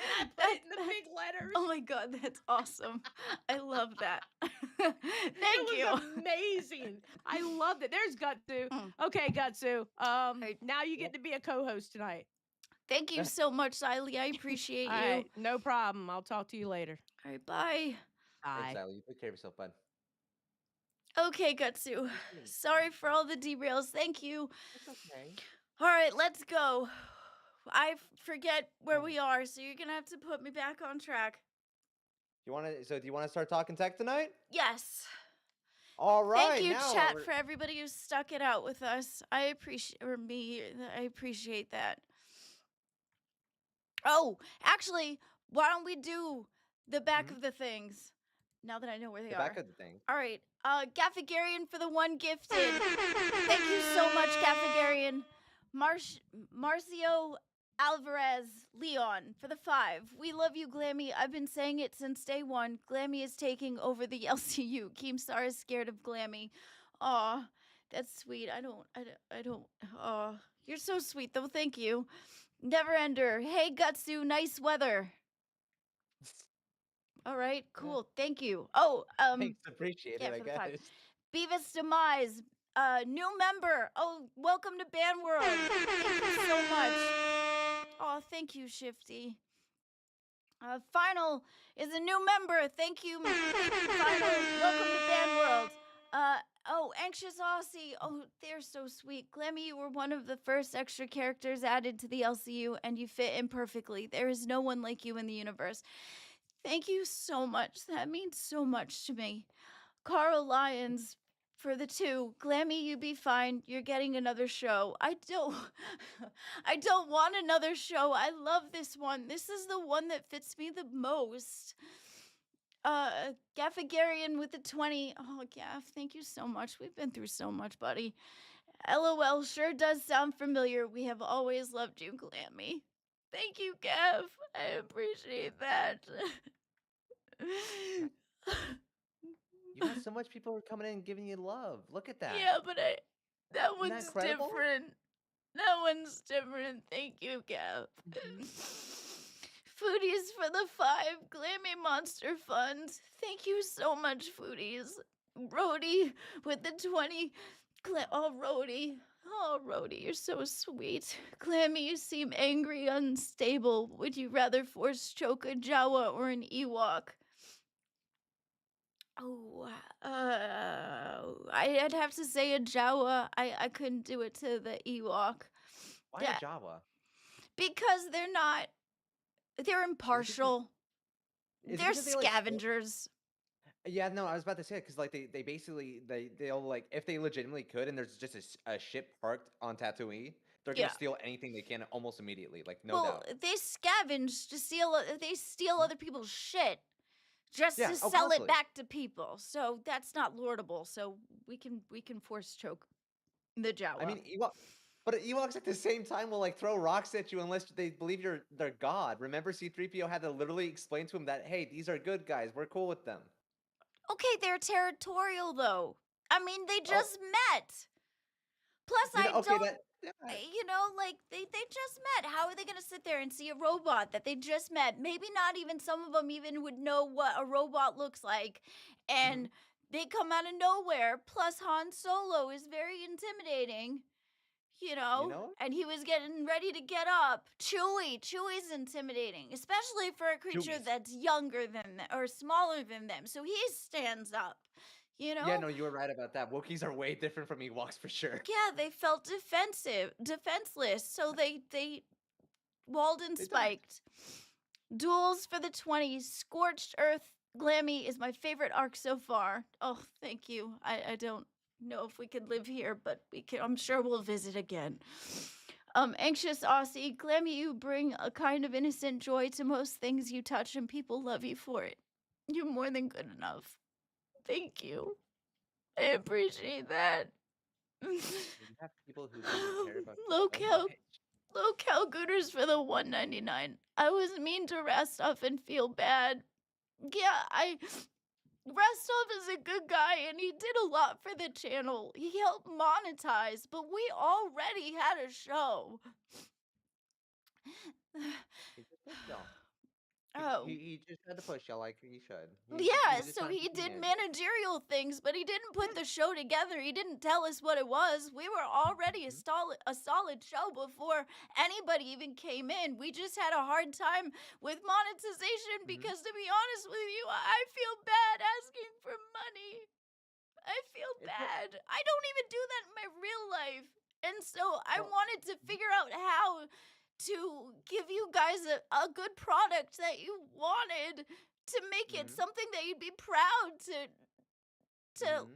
And I put it in the big letters. Oh my god, that's awesome. I love that. Thank It you. was amazing. I loved it. There's Gutsu. Okay, Gutsu. Now you get to be a co-host tonight. Thank you so much, Siley. I appreciate you. All right, no problem. I'll talk to you later. All right, bye. Bye. Thanks, Sally. You take care of yourself, bud. Okay, Gutsu. Sorry for all the derails. Thank you. It's okay. All right, let's go. I forget where we are, so you're gonna have to put me back on track. Do you want to start talking tech tonight? Yes. All right. Thank you, now chat, we're- for everybody who stuck it out with us. I appreciate that. Oh, actually, why don't we do the back of the things now that I know where they the are? back of the thing. All right. Gaffagarian for the one gifted. Thank you so much, Gaffagarian. Marcio Alvarez Leon for the 5. We love you, Glammy. I've been saying it since day one. Glammy is taking over the LCU. Keemstar is scared of Glammy. Aw, that's sweet. I don't. Aw, you're so sweet, though. Thank you. Neverender. Hey, Gutsu. Nice weather. All right, cool. Thank you. Oh, Thanks, appreciate yeah, it, I for the 5. guess. Beavis Demise, new member. Oh, welcome to Band World. Thank you so much. Oh, thank you, Shifty. Final is a new member. Thank you, Final. Welcome to Band World. Oh, Anxious Aussie. Oh, they're so sweet. Glammy, you were one of the first extra characters added to the LCU, and you fit in perfectly. There is no one like you in the universe. Thank you so much. That means so much to me. Carl Lyons for the 2. Glammy, you be fine. You're getting another show. I don't want another show. I love this one. This is the one that fits me the most. Gaffagarian with the 20. Oh, Gaff, thank you so much. We've been through so much, buddy. LOL sure does sound familiar. We have always loved you, Glammy. Thank you, Gaff. I appreciate that. You got so much people are coming in and giving you love. Look at that. Yeah, but that one's incredible? different. That one's different. Thank you, Gav. Foodies for the 5 Glammy Monster Funds. Thank you so much, Foodies. Rhodey with the 20. Rhodey. Oh, Rhodey, you're so sweet. Glammy, you seem angry, unstable. Would you rather force choke a Jawa or an Ewok? Oh, I'd have to say a Jawa. I couldn't do it to the Ewok. Why Yeah. a Java? Because they're impartial. Is it They're because they, like, scavengers. Yeah, no, I was about to say it because like they basically they'll like if they legitimately could and there's just a ship parked on Tatooine, they're gonna Yeah. steal anything they can almost immediately, like no Well, doubt. they scavenge to steal. They steal other people's shit just Yeah, to oh, sell it constantly. back to people. So that's not lordable. So we can force choke the Jawa. I mean, but Ewoks at the same time will like throw rocks at you unless they believe they're God. Remember, C-3PO had to literally explain to him that hey, these are good guys, we're cool with them. Okay, they're territorial though. I mean, they Oh, just met. Plus, you know, I okay, don't, that yeah, you know, like they just met. How are they gonna sit there and see a robot that they just met? Maybe not even some of them even would know what a robot looks like, mhm. and they come out of nowhere. Plus, Han Solo is very intimidating. You know, And he was getting ready to get up. Chewie's intimidating, especially for a creature Chewies. that's younger than them or smaller than them. So he stands up, you Yeah, know? no, you were right about that. Wookiees are way different from Ewoks for sure. Yeah, they felt defenseless. So they walled and They ducked. spiked. Duels for the 20s. Scorched Earth Glammy is my favorite arc so far. Oh, thank you. I don't know if we could live here, but we can. I'm sure we'll visit again. Anxious Aussie, Glammy, you bring a kind of innocent joy to most things you touch, and people love you for it. You're more than good enough. Thank you. I appreciate that. You have people who really care about you so Local much. Local Gooters for the $1.99. I was mean to Rastov and feel bad. Yeah, Rastov is a good guy and he did a lot for the channel. He helped monetize, but we already had a show. He just pushed y'all. Oh. He just had to push y'all like he should. Yeah, He's just so not he a did manager. managerial things, but he didn't put the show together. He didn't tell us what it was. We were already a solid show before anybody even came in. We just had a hard time with monetization because, to be honest with you, I feel bad asking for money. I feel It's bad. I don't even do that in my real life. And so I Well, wanted to figure out how to give you guys a good product that you wanted to make it mhm, something that you'd be proud to mhm.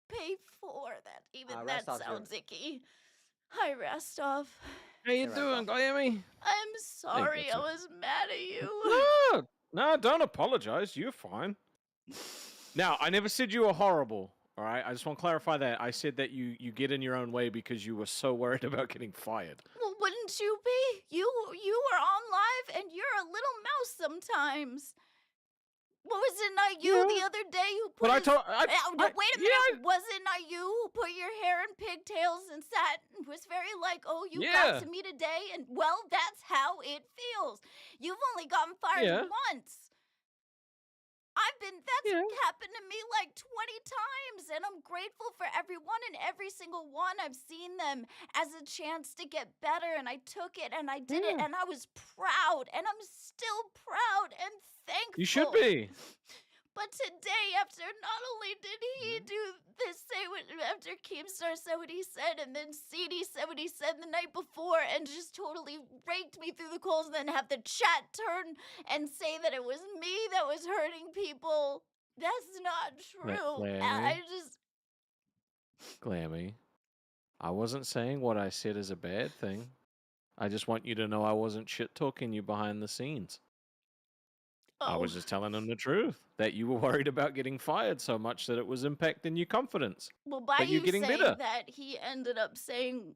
pay for. That even that Restov's here. sounds icky. Hi, Rastov. How you Hey, Rastov. doing, Glammy? I'm sorry I Gutsu. was mad at you. No, no, don't apologize. You're fine. Now, I never said you were horrible. All right, I just want to clarify that. I said that you get in your own way because you were so worried about getting fired. Well, wouldn't you be? You were on live and you're a little mouse sometimes. What was it not you the other day who put But I his... told. no, wait a minute. Was it not you who put your hair in pigtails and sat and was very like, oh, you Yeah. got to me today? And, well, that's how it feels. You've only gotten fired Yeah. once. That's Yeah. happened to me like 20 times, and I'm grateful for everyone and every single one. I've seen them as a chance to get better, and I took it and I did it, Yeah. and I was proud, and I'm still proud and thankful. You should be. But today, after not only did he do this, after KEEMSTAR said what he said, and then CD said what he said the night before, and just totally raked me through the coals, and then have the chat turn and say that it was me that was hurting people. That's not true. I just... Glammy, I wasn't saying what I said is a bad thing. I just want you to know I wasn't shit talking you behind the scenes. I was just telling them the truth, that you were worried about getting fired so much that it was impacting your confidence. Well, by But you're you getting saying bitter. that, Keem ended up saying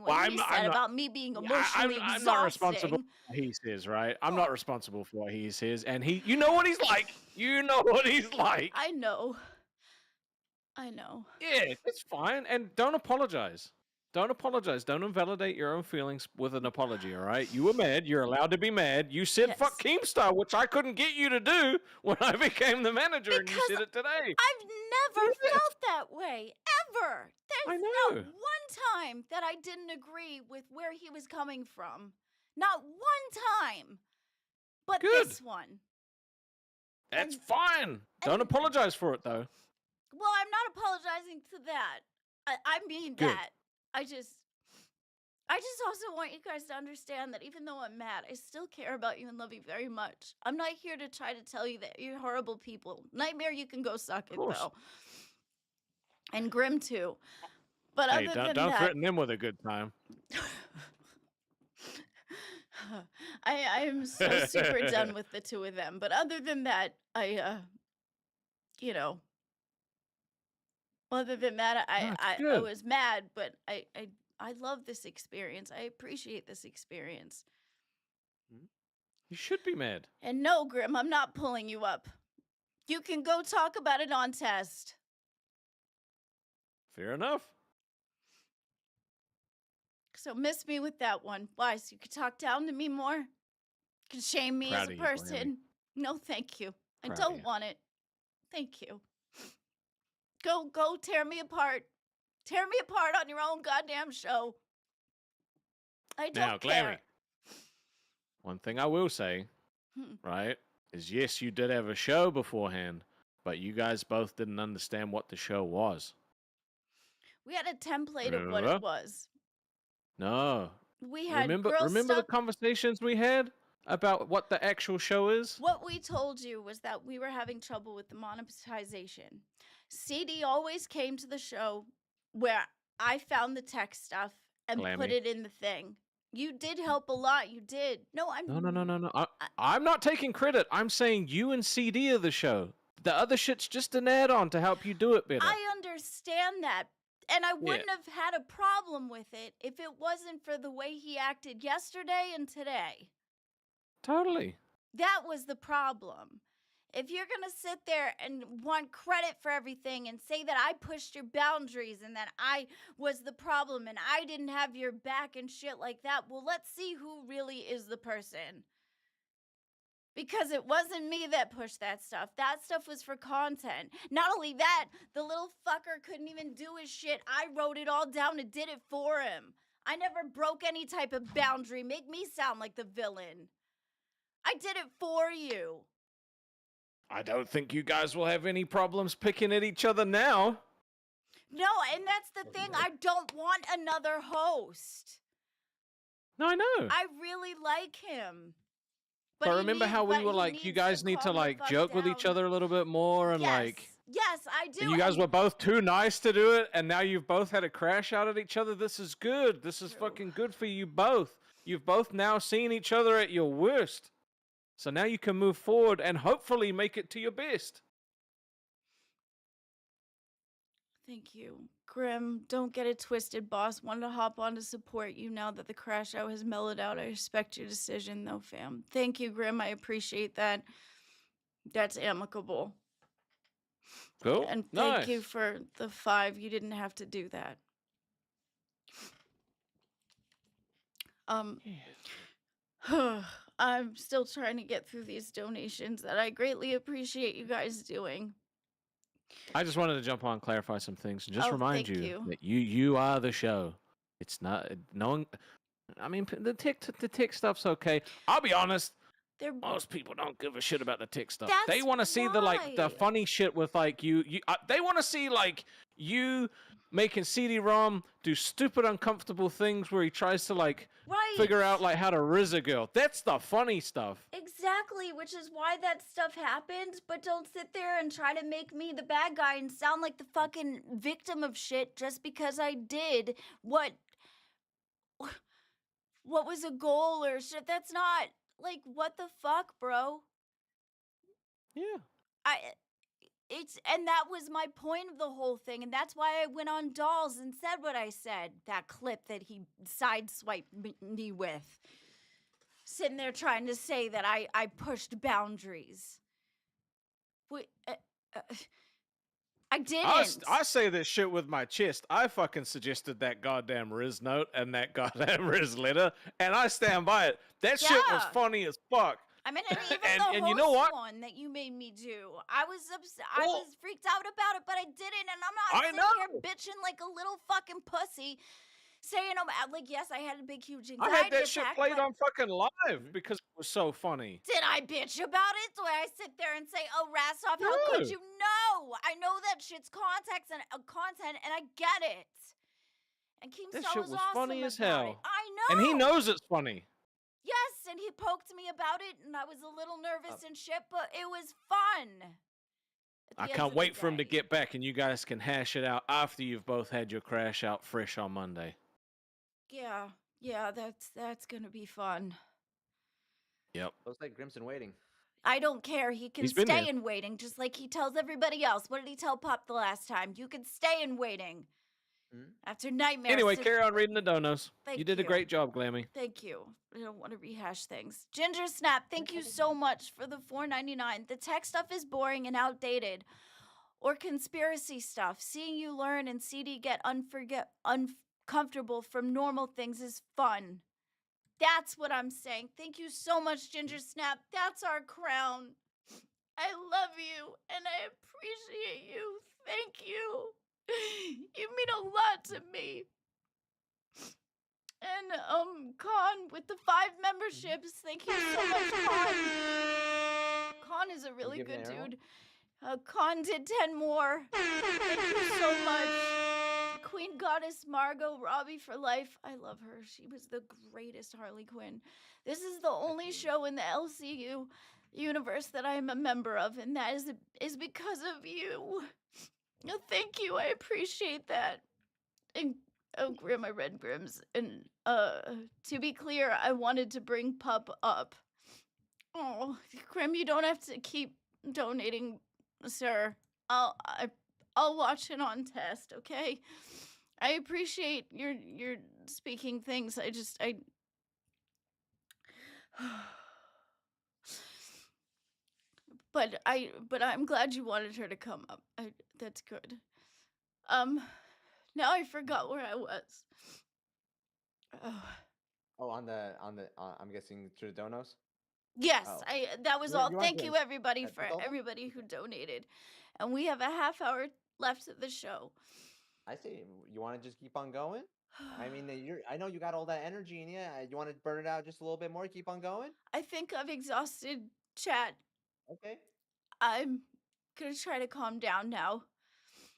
what Well, he said about me being I'm emotionally not responsible exhausting. for what he says, right? I'm not responsible for what he says, and you know what he's like. You know what he's like. I know. Yeah, it's fine, and don't apologize. Don't apologize. Don't invalidate your own feelings with an apology, all right? You were mad. You're allowed to be mad. You said fuck KEEMSTAR, which I couldn't get you to do when I became the manager, and you said it today. I've never felt that way, ever. There's not know. one time that I didn't agree with where he was coming from. Not one time. But Good. this one. That's fine. Don't apologize for it, though. Well, I'm not apologizing to that. I mean Good. that. I just also want you guys to understand that even though I'm mad, I still care about you and love you very much. I'm not here to try to tell you that you're horrible people. Nightmare, you can go suck it, though. And Grim, too. But Hey, other than don't that, threaten them with a good time. I am so super done with the two of them. But other than that, other than that, I was mad, but I love this experience. I appreciate this experience. You should be mad. And no, Grim, I'm not pulling you up. You can go talk about it on test. Fair enough. So miss me with that one. Why? So you could talk down to me more? You could shame me as Proud a of you, Glammy. person? No, thank you. I Proud of don't you. want it. Thank you. Go tear me apart. Tear me apart on your own goddamn show. I don't Now, care. Glammy, one thing I will say, Hmm. right, is yes, you did have a show beforehand, but you guys both didn't understand what the show was. We had a template of what Remember? it was. No. We had Remember girl the stuff. conversations we had about what the actual show is? What we told you was that we were having trouble with the monetization. CD always came to the show where I found the tech stuff and put Glammy. it in the thing. You did help a lot. You did. No, I'm No. I'm not taking credit. I'm saying you and CD are the show. The other shit's just an add-on to help you do it better. I understand that. And I wouldn't have had a problem with it if it wasn't for the way he acted yesterday and today. Totally. That was the problem. If you're going to sit there and want credit for everything and say that I pushed your boundaries and that I was the problem and I didn't have your back and shit like that, well, let's see who really is the person. Because it wasn't me that pushed that stuff. That stuff was for content. Not only that, the little fucker couldn't even do his shit. I wrote it all down and did it for him. I never broke any type of boundary. Make me sound like the villain. I did it for you. I don't think you guys will have any problems picking at each other now. No, and that's the thing. I don't want another host. No, I know. I really like him. But remember how we were like, you guys need to like joke with each other a little bit more and like... Yes, I do. And you guys were both too nice to do it, and now you've both had a crash out at each other. This is good. This is fucking good for you both. You've both now seen each other at your worst. So now you can move forward and hopefully make it to your best. Thank you. Grim, don't get it twisted, boss. Wanted to hop on to support you now that the crash out has mellowed out. I respect your decision, though, fam. Thank you, Grim. I appreciate that. That's amicable. Cool. And thank you for the 5. You didn't have to do that. I'm still trying to get through these donations that I greatly appreciate you guys doing. I just wanted to jump on and clarify some things and just Oh, remind thank you you. that you are the show. It's not no one. I mean, the tick stuff's okay. I'll be honest. Most people don't give a shit about the tick stuff. They That's want to see the why. funny shit with like you. They want to see like you making CD-ROM do stupid, uncomfortable things where he tries to like figure out like how to riz a girl. That's the funny stuff. Exactly, which is why that stuff happened. But don't sit there and try to make me the bad guy and sound like the fucking victim of shit just because I did what was a goal or shit. That's not like, what the fuck, bro? Yeah. And that was my point of the whole thing, and that's why I went on Dolls and said what I said. That clip that he sideswiped me with. Sitting there trying to say that I pushed boundaries. I didn't. I say this shit with my chest. I fucking suggested that goddamn Riz note and that goddamn Riz letter, and I stand by it. That shit was funny as fuck. I mean, and even and the you know host what? one that you made me do, I was upset. I was freaked out about it, but I didn't, and I'm not sitting here bitching like a little fucking pussy, saying like, yes, I had a big, huge anxiety I had that attack, shit played on fucking live because it was so funny. Did I bitch about it? Do I sit there and say, "Oh, Rastoff, how could you?" No, I know that shit's context and content, and I get it. And That KEEMSTAR shit was awesome funny as about hell. it. I know. And he knows it's funny. Yes, and he poked me about it, and I was a little nervous and shit, but it was fun. I can't wait for him to get back, and you guys can hash it out after you've both had your crash out fresh on Monday. Yeah, that's gonna be fun. Yep. Looks like Grim's in waiting. I don't care. He can He's been stay here. in waiting, just like he tells everybody else. What did he tell Pop the last time? You can stay in waiting. After nightmares. Anyway, carry on reading the donos. Thank You did a you. great job, Glammy. Thank you. I don't want to rehash things. Ginger Snap, thank you so much for the $4.99. The tech stuff is boring and outdated. or conspiracy stuff. Seeing you learn and CD get uncomfortable from normal things is fun. That's what I'm saying. Thank you so much, Ginger Snap. That's our crown. I love you and I appreciate you. Thank you. You mean a lot to me. And Con with the 5 memberships. Thank you so much, Con. Con is a really giving good an arrow? dude. Con did 10 more. Thank you so much. Queen Goddess Margot Robbie for life. I love her. She was the greatest Harley Quinn. This is the only show in the LCU universe that I am a member of, and that is because of you. No, thank you. I appreciate that. And Grim, I read Grim's. And to be clear, I wanted to bring Pup up. Oh, Grim, you don't have to keep donating, sir. I'll watch it on test, okay? I appreciate your speaking things. But I'm glad you wanted her to come up. That's good. Now I forgot where I was. Oh. Oh, on the I'm guessing through the donos. Yes, Oh. that was You all. want Thank to- you everybody for that's all? everybody who donated. And we have a half hour left of the show. I say you want to just keep on going. I mean, I know you got all that energy in you. You want to burn it out just a little bit more? Keep on going. I think I've exhausted chat. Okay. I'm gonna try to calm down now.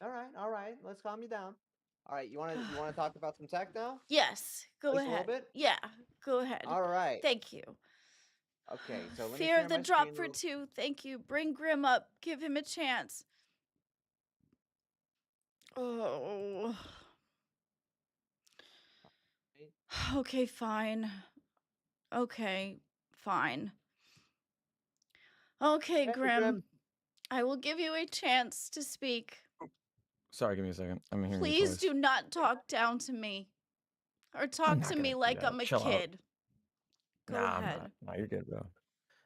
All right. Let's calm you down. All right. You want to talk about some tech now? Yes, go Just a ahead. little bit? Yeah, go ahead. All right. Thank you. Okay. So let me Fear share of the my drop screen for real- 2. Thank you. Bring Grim up. Give him a chance. Oh. Okay, fine. Okay, fine. Okay, Hey, Grim. I will give you a chance to speak. Sorry, give me a second. I'm hearing your Please voice. do not talk down to me. Or talk not to me gonna do like that. I'm a Chill out. kid. Go Nah, I'm ahead. not. No, you're good, bro.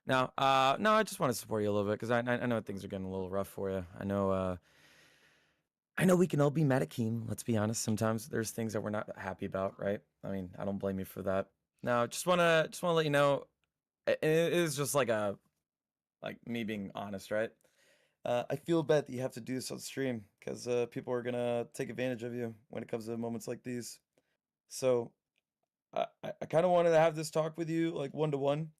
No, I just want to support you a little bit because I know things are getting a little rough for you. I know we can all be mad at Keem. Let's be honest. Sometimes there's things that we're not happy about, right? I mean, I don't blame you for that. No, just wanna let you know, it is just like me being honest, right? I feel bad that you have to do this on stream because people are gonna take advantage of you when it comes to moments like these. So I kind of wanted to have this talk with you like one-to-one.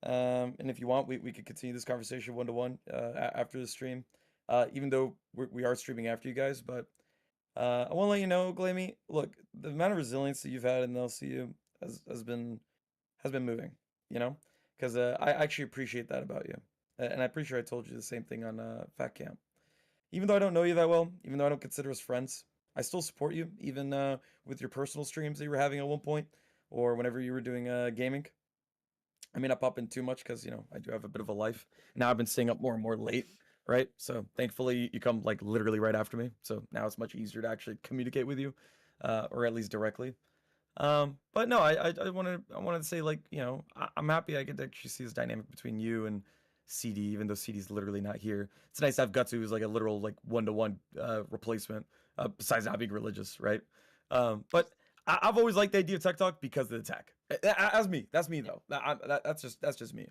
And if you want, we could continue this conversation one-to-one after the stream. Even though we are streaming after you guys, but I want to let you know, Glammy, look, the amount of resilience that you've had in the LCU has been moving, you know? Because I actually appreciate that about you. And I'm pretty sure I told you the same thing on Fat Camp. Even though I don't know you that well, even though I don't consider us friends, I still support you, even with your personal streams that you were having at one point, or whenever you were doing gaming. I may not pop in too much because, you know, I do have a bit of a life. Now I've been staying up more and more late, right? So thankfully you come like literally right after me. So now it's much easier to actually communicate with you, or at least directly. But no, I wanted to say, like, you know, I'm happy I get to actually see this dynamic between you and CD, even though CD's literally not here. It's nice to have Gutsu who's like a literal like one-to-one replacement, besides not being religious, right? But I've always liked the idea of tech talk because of the tech. That's me. That's me though. That's just me.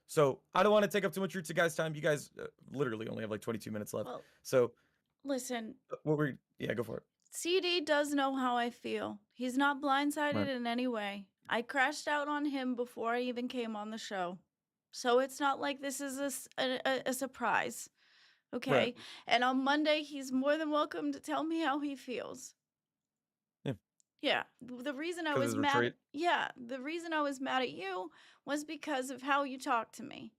So I don't want to take up too much of your guys' time. You guys literally only have like 22 minutes left. Well, So listen, go for it. CD does know how I feel. He's not blindsided Right. in any way. I crashed out on him before I even came on the show. So it's not like this is a surprise. Okay? Right. And on Monday, he's more than welcome to tell me how he feels. Yeah. Yeah. The reason I 'Cause was his mad. retreat? Yeah. The reason I was mad at you was because of how you talked to me.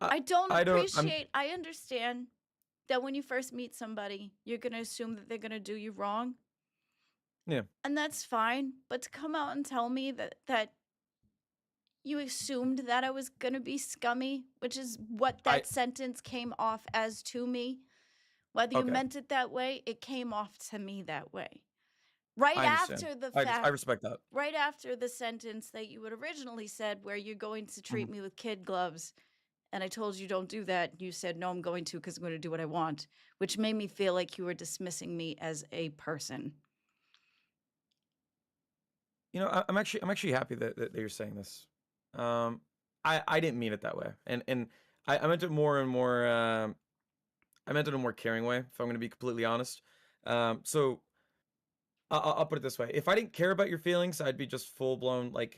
I don't appreciate. I understand that when you first meet somebody, you're going to assume that they're going to do you wrong. Yeah. And that's fine. But to come out and tell me that you assumed that I was going to be scummy, which is what that sentence came off as to me. Whether you meant it that way, it came off to me that way. Right after the fact. I respect that. Right after the sentence that you had originally said where you're going to treat me with kid gloves And I told you don't do that. You said, no, I'm going to because I'm going to do what I want, which made me feel like you were dismissing me as a person. You know, I'm actually happy that you're saying this. I didn't mean it that way, and I meant it more and more. I meant it in a more caring way, if I'm going to be completely honest. So I'll put it this way: if I didn't care about your feelings, I'd be just full blown like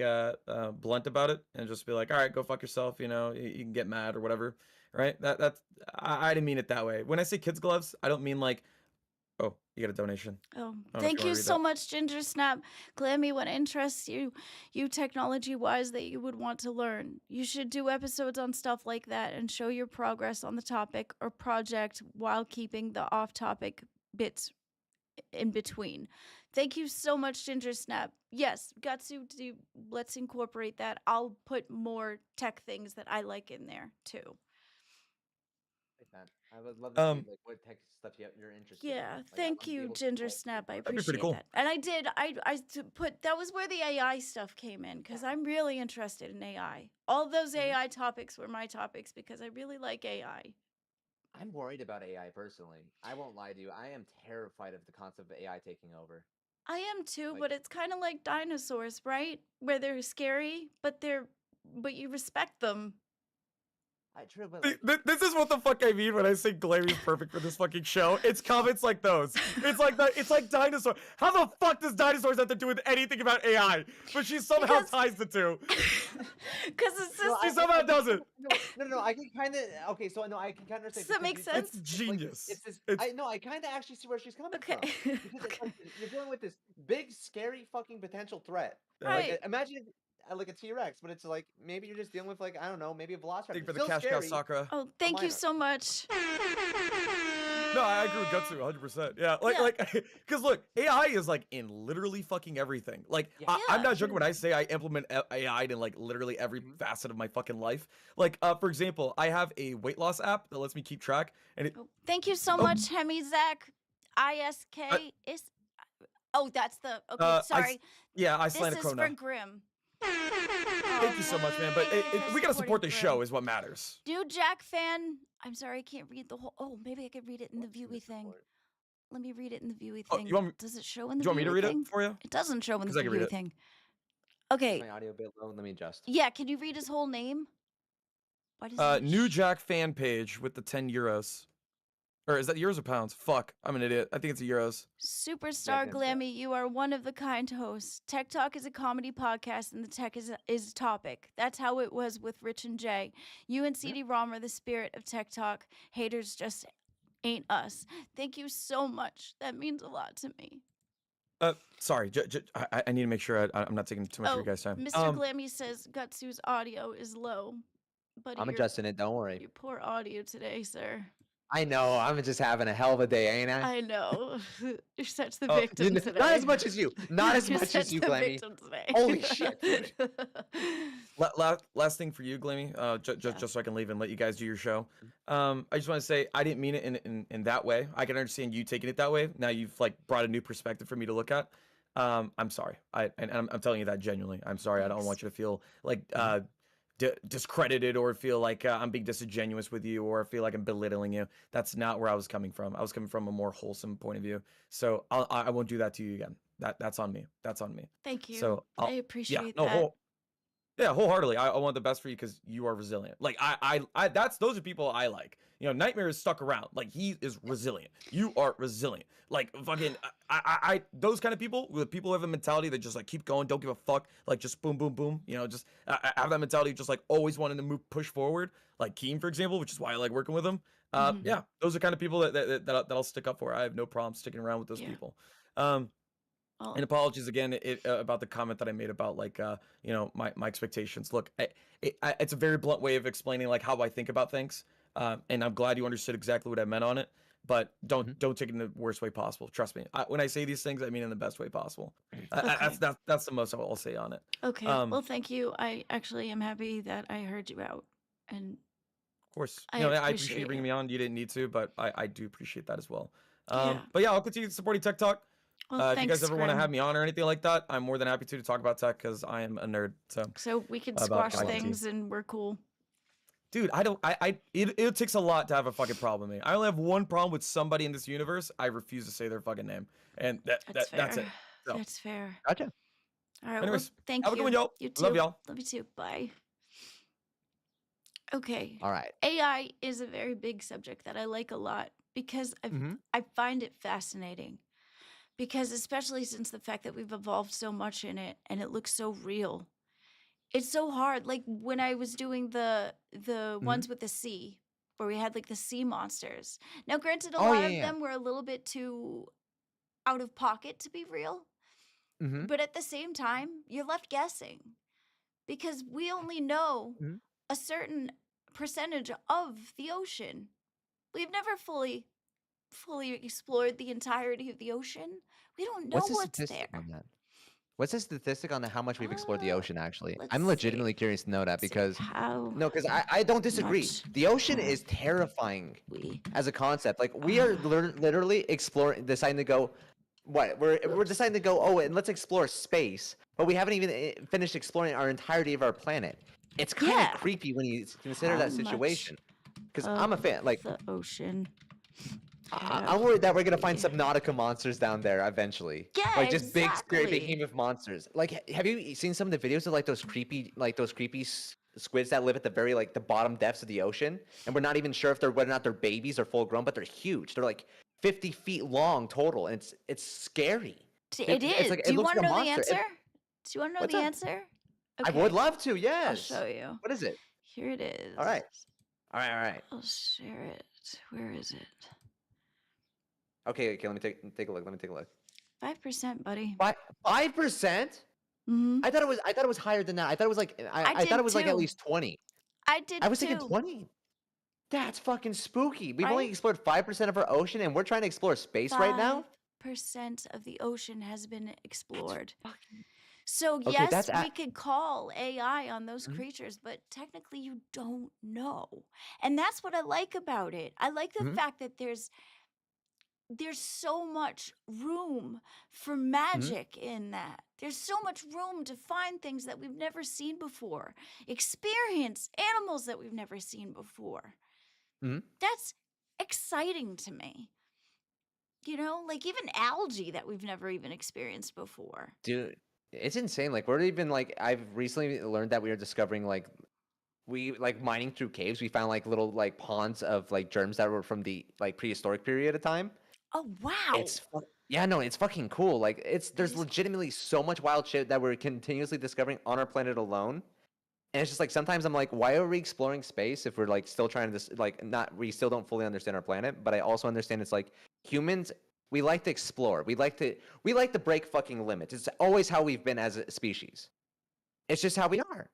blunt about it, and just be like, "All right, go fuck yourself." You know, you can get mad or whatever, right? I didn't mean it that way. When I say kids gloves, I don't mean like, oh, you got a donation. Oh, I don't know if thank you you wanna read so that. much, Ginger Snap. Glammy, what interests you technology-wise that you would want to learn? You should do episodes on stuff like that and show your progress on the topic or project while keeping the off-topic bits in between. Thank you so much, Ginger Snap. Yes, Gutsu, let's incorporate that. I'll put more tech things that I like in there too. Like that. I would love to see Um, like what tech stuff you're interested in. Yeah, Like I thank want to be you, able to Ginger like Snap. I input. That'd be pretty appreciate cool. that. And I did. Put that was where the AI stuff came in because I'm really interested in AI. All those AI topics were my topics because I really like AI. I'm worried about AI personally. I won't lie to you. I am terrified of the concept of AI taking over. I am too, Like but it's kind of like dinosaurs, right? Where they're scary, but you respect them. true, but like This is what the fuck I mean when I say Glammy's perfect for this fucking show. It's comments like those. It's like that. It's like dinosaur. How the fuck does dinosaurs have to do with anything about AI? But she somehow Because ties the two. because it's no, just She somehow does it. No. I can kind of okay. So no, I can kind of does understand that make because It's sense? genius. it's this. It's I know. I kind of actually see where she's coming Okay. from because it's like you're dealing with this big, scary, fucking potential threat. Like Right. imagine like a T-Rex, but it's like maybe you're just dealing with like I don't know, maybe a Velociraptor. Thank for the Still cash cow, scary. Sakura. Oh, thank you minor. so much. No, I agree with Gutsu 100%. Yeah, Yeah. because look, AI is like in literally fucking everything. Like, Yeah. I'm Yeah. not joking when I say I implement AI in like literally every facet of my fucking life. Like, for example, I have a weight loss app that lets me keep track, and it. Oh, thank you so Oh. much, Hemi Zach. ISK is. Oh, that's the. Okay, sorry. Yeah, This Icelandic is for Corona. Grim. Thank you so much, man. But Thank you for we gotta support supporting the show, Grim. is what matters. New Jack fan. I'm sorry, I can't read the whole. Oh, maybe I could read it in the viewy thing. Let me read it in the viewy Oh, thing. you want me? Does it show in the Do you want me to viewy read thing? it for you? It doesn't show in the 'Cause I can read viewy it. thing. Is Okay. my audio a bit low? Let me adjust. Yeah, can you read his whole name? Why does it New Jack fan page with the 10 euros. Or is that euros or pounds? Fuck, I'm an idiot. I think it's euros. Superstar Yeah. Glammy, you are one of the kind hosts. Tech Talk is a comedy podcast, and the tech is a topic. That's how it was with Rich and Jay. You and CD-ROM are the spirit of Tech Talk. Haters just ain't us. Thank you so much. That means a lot to me. Sorry, I need to make sure I'm not taking too much of your guys' time. Mr. Glammy says Gutsu's audio is low. Buddy, I'm adjusting it. Don't worry. your poor audio today, sir. I know. I'm just having a hell of a day, ain't I? I know. You're such the Oh, victim today. Not as much as you. Not as You're much as such you, the Glammy. victim today. Holy shit, dude. Last thing for you, Glammy, just so I can leave and let you guys do your show. I just want to say I didn't mean it in that way. I can understand you taking it that way. Now you've like brought a new perspective for me to look at. I'm sorry. And I'm telling you that genuinely. I'm sorry. I don't want you to feel like discredited or feel like I'm being disingenuous with you or feel like I'm belittling you. That's not where I was coming from. I was coming from a more wholesome point of view. So I won't do that to you again. That's on me. That's on me. Thank you. So I appreciate that. Wholeheartedly. I want the best for you because you are resilient. Like those are people I like. You know, Nightmare is stuck around. Like he is resilient. You are resilient. Like fucking I those kind of people, with people who have a mentality that just like keep going, don't give a fuck, like just boom, boom, boom. You know, just I have that mentality, just like always wanting to push forward. Like Keem, for example, which is why I like working with him. Yeah, those are kind of people that I'll stick up for. I have no problem sticking around with those people. And apologies again about the comment that I made about like you know my expectations. Look, it's a very blunt way of explaining like how I think about things, and I'm glad you understood exactly what I meant on it. But don't take it in the worst way possible. Trust me. When I say these things, I mean in the best way possible. That's the most I'll say on it. Okay. Well, thank you. I actually am happy that I heard you out, and of course, I you know, I appreciate appreciate you bringing it. me on. You didn't need to, but I do appreciate that as well. Yeah. But yeah, I'll continue supporting Tech Talk. Well, If you thanks, guys ever want to Grim. have me on or anything like that, I'm more than happy to talk about tech because I am a nerd. So So we can about squash IT. things, and we're cool. Dude, I don't. It takes a lot to have a fucking problem with me. I only have one problem with somebody in this universe. I refuse to say their fucking name, and That's that's it. fair. So, That's fair. Gotcha. All right. Well, anyways, thank have a good one, you. y'all. You Love too. y'all. Love you too. Bye. Okay. All right. AI is a very big subject that I like a lot because Mhm. I find it fascinating. Because especially since the fact that we've evolved so much in it and it looks so real. It's so hard. Like when I was doing the Mhm. ones with the sea, where we had like the sea monsters. Now, granted, a Oh, lot yeah, of yeah. them were a little bit too out of pocket to be real. Mhm. But at the same time, you're left guessing because we only know Mhm. a certain percentage of the ocean. We've never fully explored the entirety of the ocean. We don't know What's the what's statistic there. on that? What's the statistic on how much we've explored the Uh, ocean, actually? let's I'm see. legitimately curious to know that Let's see because how no, because I don't disagree. much The ocean have is terrifying we. as a concept. Like we are literally exploring, deciding to go. What we're deciding to go. Oh, and let's explore space, but we haven't even finished exploring our entirety of our planet. It's kind of Yeah. creepy when you consider How that much situation. Because I'm a of fan. Like the ocean. I'm worried that we're gonna find Subnautica monsters down there eventually. Yeah, Like just big, scary exactly. behemoth monsters. Like, have you seen some of the videos of like those creepy, squids that live at the very like the bottom depths of the ocean, and we're not even sure if they're whether or not they're babies or full grown, but they're huge. They're like 50 feet long total, and it's scary. It It's is. like Do it you looks want to like a know the monster. answer? Do you want to know What's the up? answer? I Okay. would love to. I'll Yes. show you. What is it? Here it is. All right. All right. All right. I'll share it. Where is it? Okay. Okay. Let me take a look. Let me take a look. 5%, buddy. 5%? Mm-hmm. I thought it was higher than that. I thought it was like I thought did it was like at too. least 20. I did I was too. thinking 20. That's fucking spooky. We've only Right? explored 5% of our ocean and we're trying to explore space right now? 5% of the ocean has been explored. Fucking So Okay, yes, that's we could call AI on those Mhm. creatures, but technically you don't know. And that's what I like about it. I like the Mhm. fact that there's so much room for Mhm. magic in that. There's so much room to find things that we've never seen before, experience animals that we've never seen before. Mhm. That's exciting to me. You know, like even algae that we've never even experienced before. Dude, it's insane. Like we're even like I've recently learned that we are discovering like we like mining through caves, we found like little like ponds of like germs that were from the like prehistoric period of time. Oh, wow. Yeah, no, it's fucking cool. Like there's is cool. legitimately so much wild shit that we're continuously discovering on our planet alone. And it's just like sometimes I'm like, why are we exploring space if we're like still trying to like not we still don't fully understand our planet? But I also understand it's like humans, we like to explore. We like to break fucking limits. It's always how we've been as a species. It's just how we are.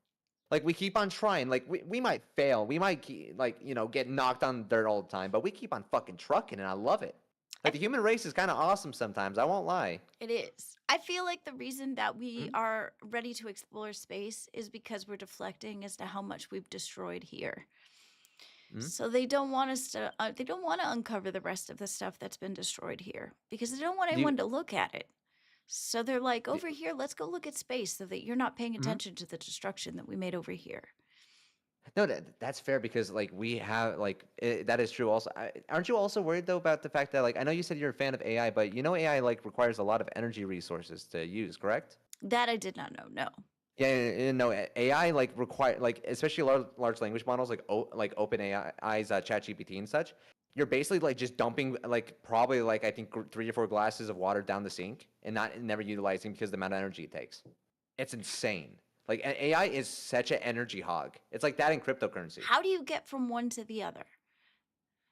Like we keep on trying. Like we might fail. We might like get knocked on dirt all the time, but we keep on fucking trucking, and I love it. Like the human race is kind of awesome sometimes. I won't lie. It is. I feel like the reason that we Mhm. are ready to explore space is because we're deflecting as to how much we've destroyed here. Mhm. So they don't want us to. They don't want to uncover the rest of the stuff that's been destroyed here because they don't want Do you, anyone to look at it. So they're like, do, over here, let's go look at space so that you're not paying Mhm. attention to the destruction that we made over here. No, that's fair because like we have like that is true. Also, aren't you also worried though about the fact that like I know you said you're a fan of AI, but AI like requires a lot of energy resources to use, correct? That I did not know. No. Yeah, no, AI like require like especially large language models like Open AI's ChatGPT and such. You're basically like just dumping like probably like I think 3 or 4 glasses of water down the sink and never utilizing because of the amount of energy it takes. It's insane. Like AI is such an energy hog. It's like that in cryptocurrency. How do you get from one to the other?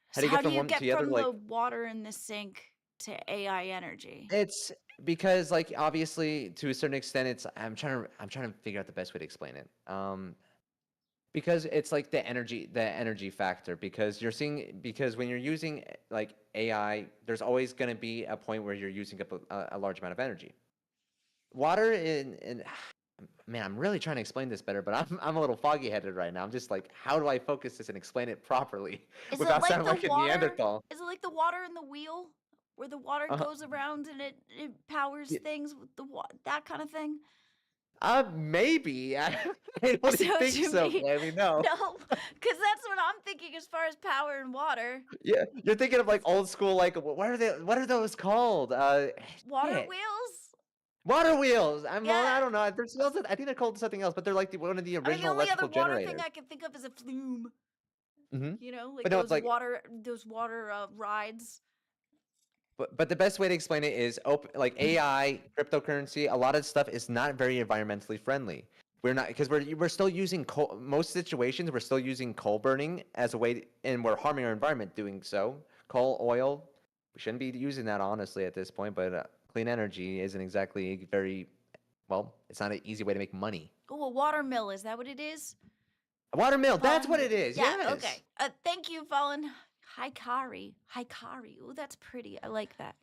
How do you How get do from you one to get the other? from Like the water in the sink to AI energy? it's because like obviously to a certain extent it's I'm trying to figure out the best way to explain it. Because it's like the energy factor because because when you're using like AI, there's always going to be a point where you're using up a large amount of energy. Water in man, I'm really trying to explain this better, but I'm a little foggy headed right now. I'm just like, how do I focus this and explain it properly Is it without like sounding the like a water? Neanderthal? Is it like the water in the wheel, where the water Uh-huh. goes around and it powers Yeah, things with the that kind of thing? Maybe. I don't So think to so, me, Glammy. No. no, because that's what I'm thinking as far as power and water. Yeah, you're thinking of like old school, like what are they? What are those called? Water shit. wheels? Water wheels. I Yeah. don't know. There's also, I think they're called something else, but they're like one of the I mean, the original only other electrical water thing generators. I can think of is a flume. Hmm. You know, like But no, it's like, those water rides. but the best way to explain it is open, like AI, cryptocurrency. A lot of stuff is not very environmentally friendly. We're not, because we're still using coal. Most situations we're still using coal burning as a way, and we're harming our environment doing so. Coal, oil. We shouldn't be using that honestly at this point, but clean energy isn't exactly very well. It's not an easy way to make money. Oh, a water mill, is that what it is? A water mill. That's what Fallen? it is. Yeah, Yes. okay. Thank you, Fallen. Hikari. Hikari. Oh, that's pretty. I like that.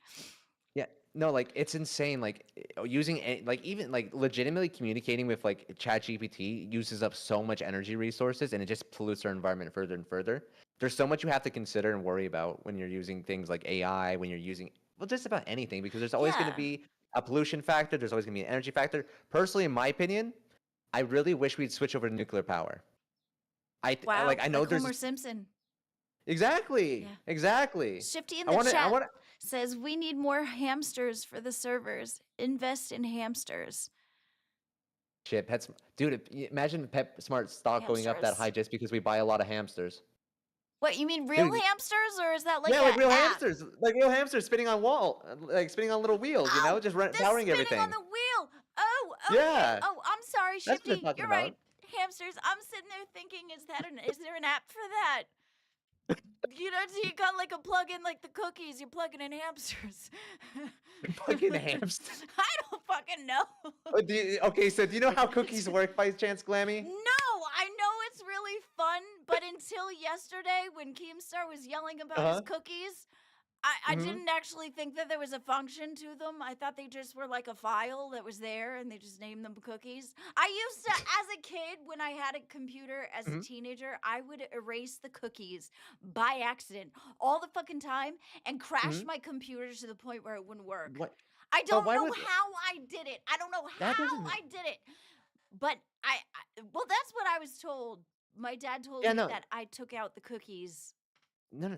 Yeah, no, like it's insane. Like using like even like legitimately communicating with like ChatGPT uses up so much energy resources, and it just pollutes our environment further and further. There's so much you have to consider and worry about when you're using things like AI, when you're using, well, just about anything, because there's always going to Yeah. be a pollution factor. There's always going to be an energy factor. Personally, in my opinion, I really wish we'd switch over to nuclear power. Wow. Like I know like there's Homer Simpson. exactly, Yeah. exactly. Shifty in I the want to. I chat want to. says we need more hamsters for the servers. Invest in hamsters. Shit, dude, imagine PetSmart stock going up that Hamsters. high just because we buy a lot of hamsters. What, you mean real Dude, hamsters, or is that like yeah, a like real app? hamsters, like real hamsters spinning on like spinning on little wheels, you know, just the powering spinning everything. on the wheel. Oh, okay. Yeah, Oh, I'm sorry, that's what they're Shifty. talking You're about. right. Hamsters. I'm sitting there thinking, is there an app for that? You know, so you got like a plug-in, like the cookies. You're plugging in hamsters. Fucking hamsters. I don't fucking know. Okay, so do you know how cookies work by chance, Glammy? No, I know it's really fun, but until yesterday when Keemstar was yelling about his cookies, I Mhm. didn't actually think that there was a function to them. I thought they just were like a file that was there and they just named them cookies. I used to, as a kid, when I had a computer as a teenager, I would erase the cookies by accident all the fucking time and crash my computer to the point where it wouldn't work. What? I don't why know would- how I did it. I don't know That how doesn't- I did it. But well, that's what I was told. My dad told Yeah, me no. that I took out the cookies. No.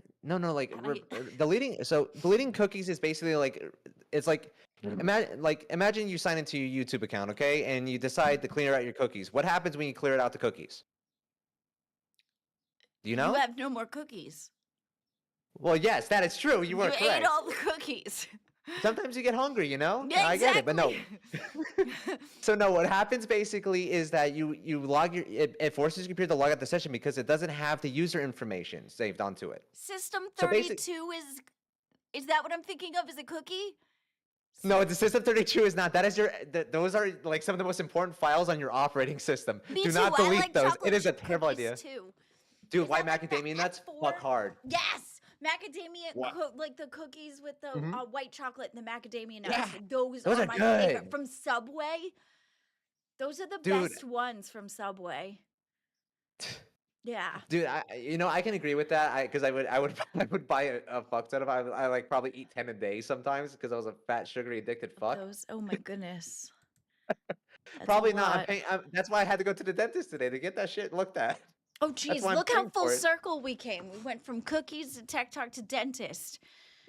Like And deleting. So deleting cookies is basically like, it's like imagine you sign into your YouTube account, okay, and you decide to clear out your cookies. What happens when you clear out the cookies? Do you know? You have no more cookies. Well, yes, that is true. You were You correct. ate all the cookies. Sometimes you get hungry, you know? Yeah, I get it, but no. exactly. So no, what happens basically is that you log it forces your computer to log out the session because it doesn't have the user information saved onto it. System So 32 is that what I'm thinking of? Is a cookie? No, the system 32 is not. That is those are like some of the most important files on your operating system. Me Do too. not I delete like those. chocolate It is a chip terrible cookies idea. Too. Dude, Is white that like the macadamia nuts F4? fuck hard. Yes, macadamia, What? like the cookies with the white chocolate and the macadamia nuts. Yeah, Those those are are my good. favorite from Subway. Those are the Dude. best ones from Subway. Yeah. Dude, I can agree with that. Because I would buy a fuck ton of. I like probably eat 10 a day sometimes because I was a fat, sugary, addicted fuck. Those. Oh my goodness. That's Probably a not. lot. That's why I had to go to the dentist today to get that shit looked at. Oh geez, why I'm look how paying full for it. circle we came. We went from cookies to tech talk to dentist.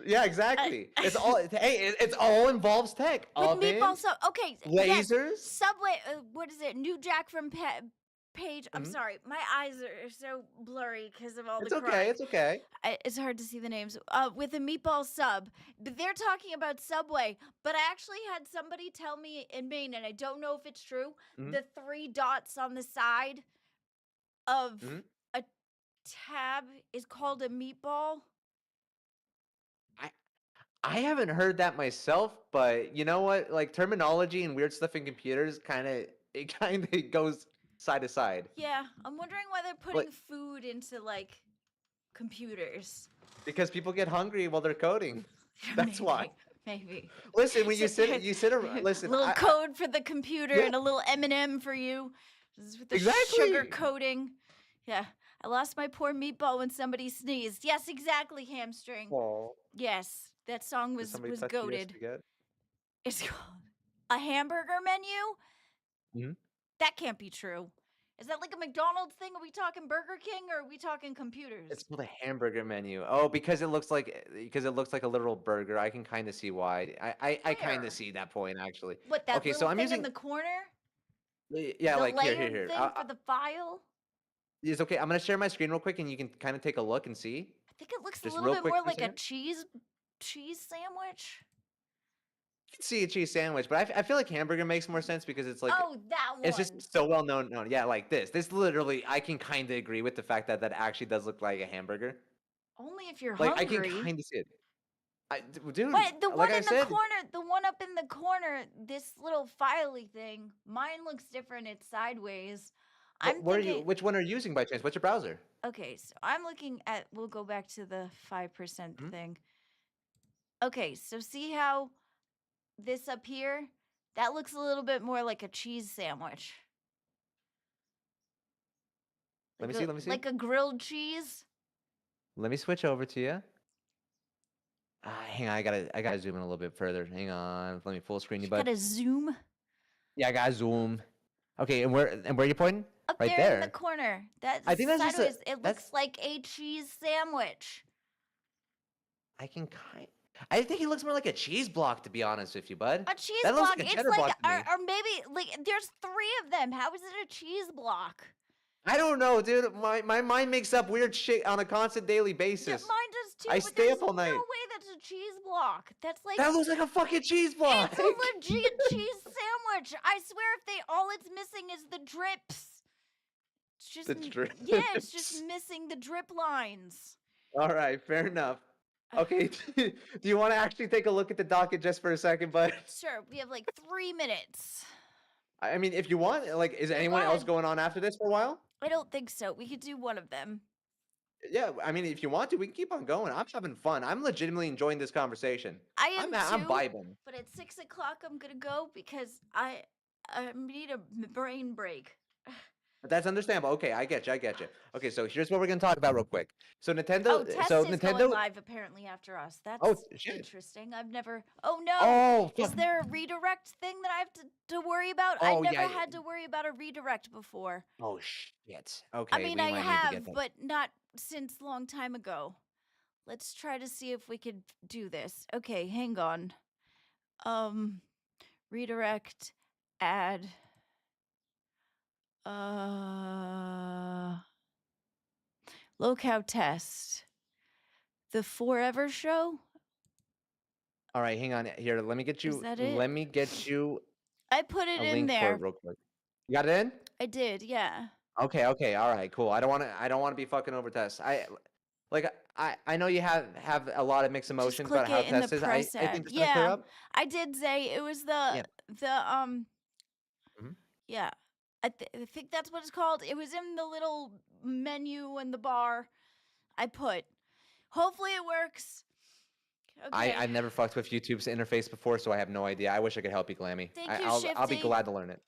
Yeah, exactly. It's all. Hey, it's all involves tech. With Ovens, meatball sub. Okay. Yes, lasers. Subway. What is it? New Jack from Page. I'm Mhm. sorry, my eyes are so blurry because of all It's the okay. crying. It's okay. It's hard to see the names. With a meatball sub, but they're talking about Subway. But I actually had somebody tell me in Maine, and I don't know if it's true. Mhm. The 3 dots on the side of Mhm. a tab is called a meatball. I haven't heard that myself, but you know what? Like terminology and weird stuff in computers, kind of goes side to side. Yeah, I'm wondering why they're putting food into like computers. Because people get hungry while they're coding. That's why. Maybe. Listen, when you Sit sit listen. little I- code for the computer Yeah. and a little M&M for you. This is with the Exactly. sugar coating. Yeah, I lost my poor meatball when somebody sneezed. Yes, exactly, hamstring. Aw, Yes, that song did was somebody touch your goated. spaghetti? It's called a hamburger menu. Mhm. That can't be true. Is that like a McDonald's thing? Are we talking Burger King or are we talking computers? It's called a hamburger menu. Oh, because it looks like a literal burger. I can kind of see why. I kind Where? of see that point actually. What, that Okay, so little I'm thing in using the corner? yeah, The like here, here, layered here. thing for the file? It's okay. I'm gonna share my screen real quick, and you can kind of take a look and see. I think it looks a Just little real bit quick more for a like a second. cheese sandwich. You can see a cheese sandwich, but I feel like hamburger makes more sense because it's like Oh, that one. it's just so well known. No, yeah, like this. This literally, I can kind of agree with the fact that that actually does look like a hamburger. Only if you're Like I can hungry. kind of see it. Dude, But the like one I in the said, corner, the one up in the corner, this little filey thing, mine looks different. It's sideways. I'm what are you? thinking, Which one are you using by chance? What's your browser? okay, so I'm looking at, we'll go back to the 5% Mhm. thing. Okay, so see how this up here, that looks a little bit more like a cheese sandwich. Let me Like see. Let me see. like a grilled cheese. Let me switch over to you. Hang on, I gotta zoom in a little bit further. Hang on, let me full screen you, You bud. gotta zoom Yeah, I gotta zoom. Okay, and where you pointing? up Right there in the there. corner. That's I think that's just a sideways. It that's looks like a cheese sandwich. I can kind. I think he looks more like a cheese block, to be honest with you, bud. A cheese That looks block. like a It's cheddar like, block to me. or maybe like there's 3 of them. How is it a cheese block? I don't know, dude. My mind makes up weird shit on a constant daily Yeah, basis. mine does too. I But stay there's up all no night. way that's a cheese block. That's like That looks like a fucking cheese block. it's a legit cheese sandwich. I swear, if they all it's missing is the drips. It's just The drips. yeah, it's just missing the drip lines. All right, fair enough. Okay, do you want to actually take a look at the docket just for a second, bud? Sure, we have like 3 minutes. I mean, if you want, like, is anyone else on. going on after this for a while? I don't think so. We could do one of them. Yeah, I mean, if you want to, we can keep on going. I'm having fun. I'm legitimately enjoying this conversation. I am I'm too. vibing. But at 6 o'clock, I'm gonna go because I need a brain break. But that's understandable. Okay, I get you. I get you. Okay, so here's what we're gonna talk about real quick. So Nintendo. Oh, Test so is Nintendo. going live apparently after us. That's Oh shit. interesting. I've never. Oh no! Oh. Is Fuck. there a redirect thing that I have to worry about? I Oh, never yeah. had to worry about a redirect before. Oh shit. Okay. I mean, we I might need to have, get that. but not since long time ago. Let's try to see if we could do this. Okay, hang on. Redirect, add. Locale test. The Forever Show? All right, hang on here. Let me get you. that it? Let me get you I put it a in link for there. it real quick. You got it in? I did, yeah. Okay. Okay. All right. Cool. I don't want to be fucking over test. I know you have a lot of mixed Just emotions click about how it in the test is. press I ad. think it's gonna clear Yeah, up. I did say it was Yeah. Mhm. yeah. I think that's what it's called. It was in the little menu in the bar. I put. Hopefully it works. Okay. I've never fucked with YouTube's interface before, so I have no idea. I wish I could help you, Glammy. Thank you, I'll be Shifty. glad to learn it.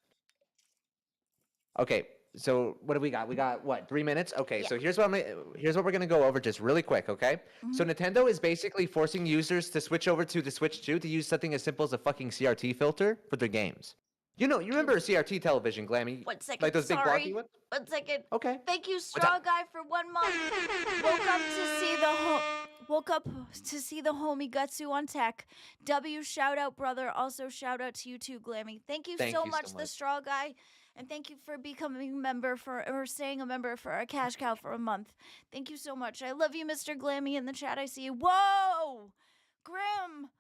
Okay, so what do we got? We got what, 3 minutes? Okay, Yeah. so here's what we're gonna go over just really quick, okay? So Mm-hmm. Nintendo is basically forcing users to switch over to the Switch 2 to use something as simple as a fucking CRT filter for their games. You remember a CRT television, Glammy? 1 second. Like those big blocky Sorry. ones? 1 second. Okay. Thank you, up? Straw Guy, for 1 month. Woke up to see the homie Gutsu on tech. W, shout out, brother. Also, shout out to you too, Glammy. Thank you Thank so you so much, the much. Straw Guy. And thank you for becoming a member or staying a member for our cash cow for a month. Thank you so much. I love you, Mr. Glammy. In the chat, I see you. Whoa! Grim!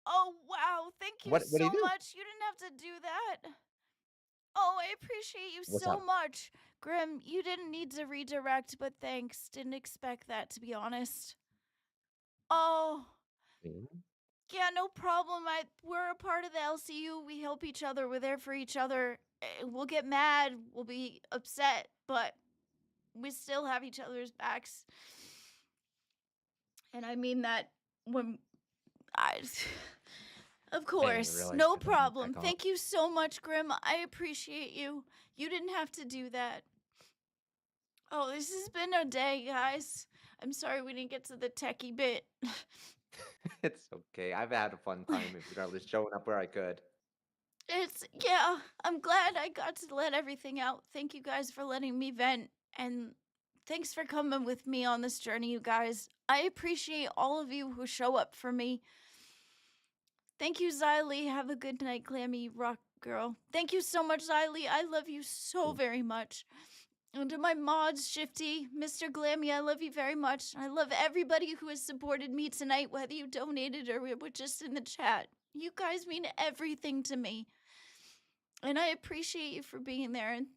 Oh, wow. Thank you What do so you do? much. You didn't have to do that. Oh, I appreciate you What's so up? much. Grim, you didn't need to redirect, but thanks. Didn't expect that, to be honest. Oh, yeah, no problem. We're a part of the LCU. We help each other. We're there for each other. We'll get mad. We'll be upset, but we still have each other's backs. And I mean that when of course, realize no I turned my problem. back on. Thank you so much, Grim. I appreciate you. You didn't have to do that. Oh, this has been a day, guys. I'm sorry we didn't get to the techie bit. It's okay. I've had a fun time regardless, showing up where I could. Yeah, I'm glad I got to let everything out. Thank you guys for letting me vent, and thanks for coming with me on this journey, you guys. I appreciate all of you who show up for me. Thank you, Xylee. Have a good night, Glammy Rock Girl. Thank you so much, Xylee. I love you so very much. And to my mods, Shifty, Mr. Glammy, I love you very much. I love everybody who has supported me tonight, whether you donated or were just in the chat. You guys mean everything to me. And I appreciate you for being there. And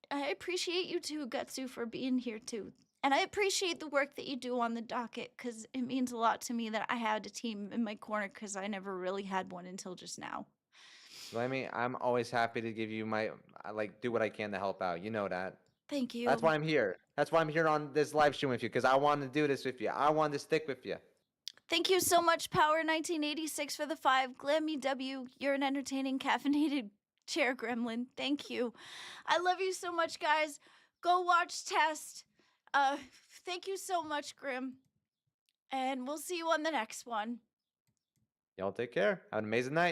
I appreciate you too, Gutsu, for being here too. And I appreciate the work that you do on the docket, because it means a lot to me that I had a team in my corner, because I never really had one until just now. Glammy, I'm always happy to give you do what I can to help out. You know that. Thank you. That's why I'm here. That's why I'm here on this live stream with you, because I want to do this with you. I want to stick with you. Thank you so much, Power1986, for the 5. Glammy W, you're an entertaining, caffeinated chair gremlin. Thank you. I love you so much, guys. Go watch Test. Thank you so much, Grim. And we'll see you on the next one. Y'all take care. Have an amazing night.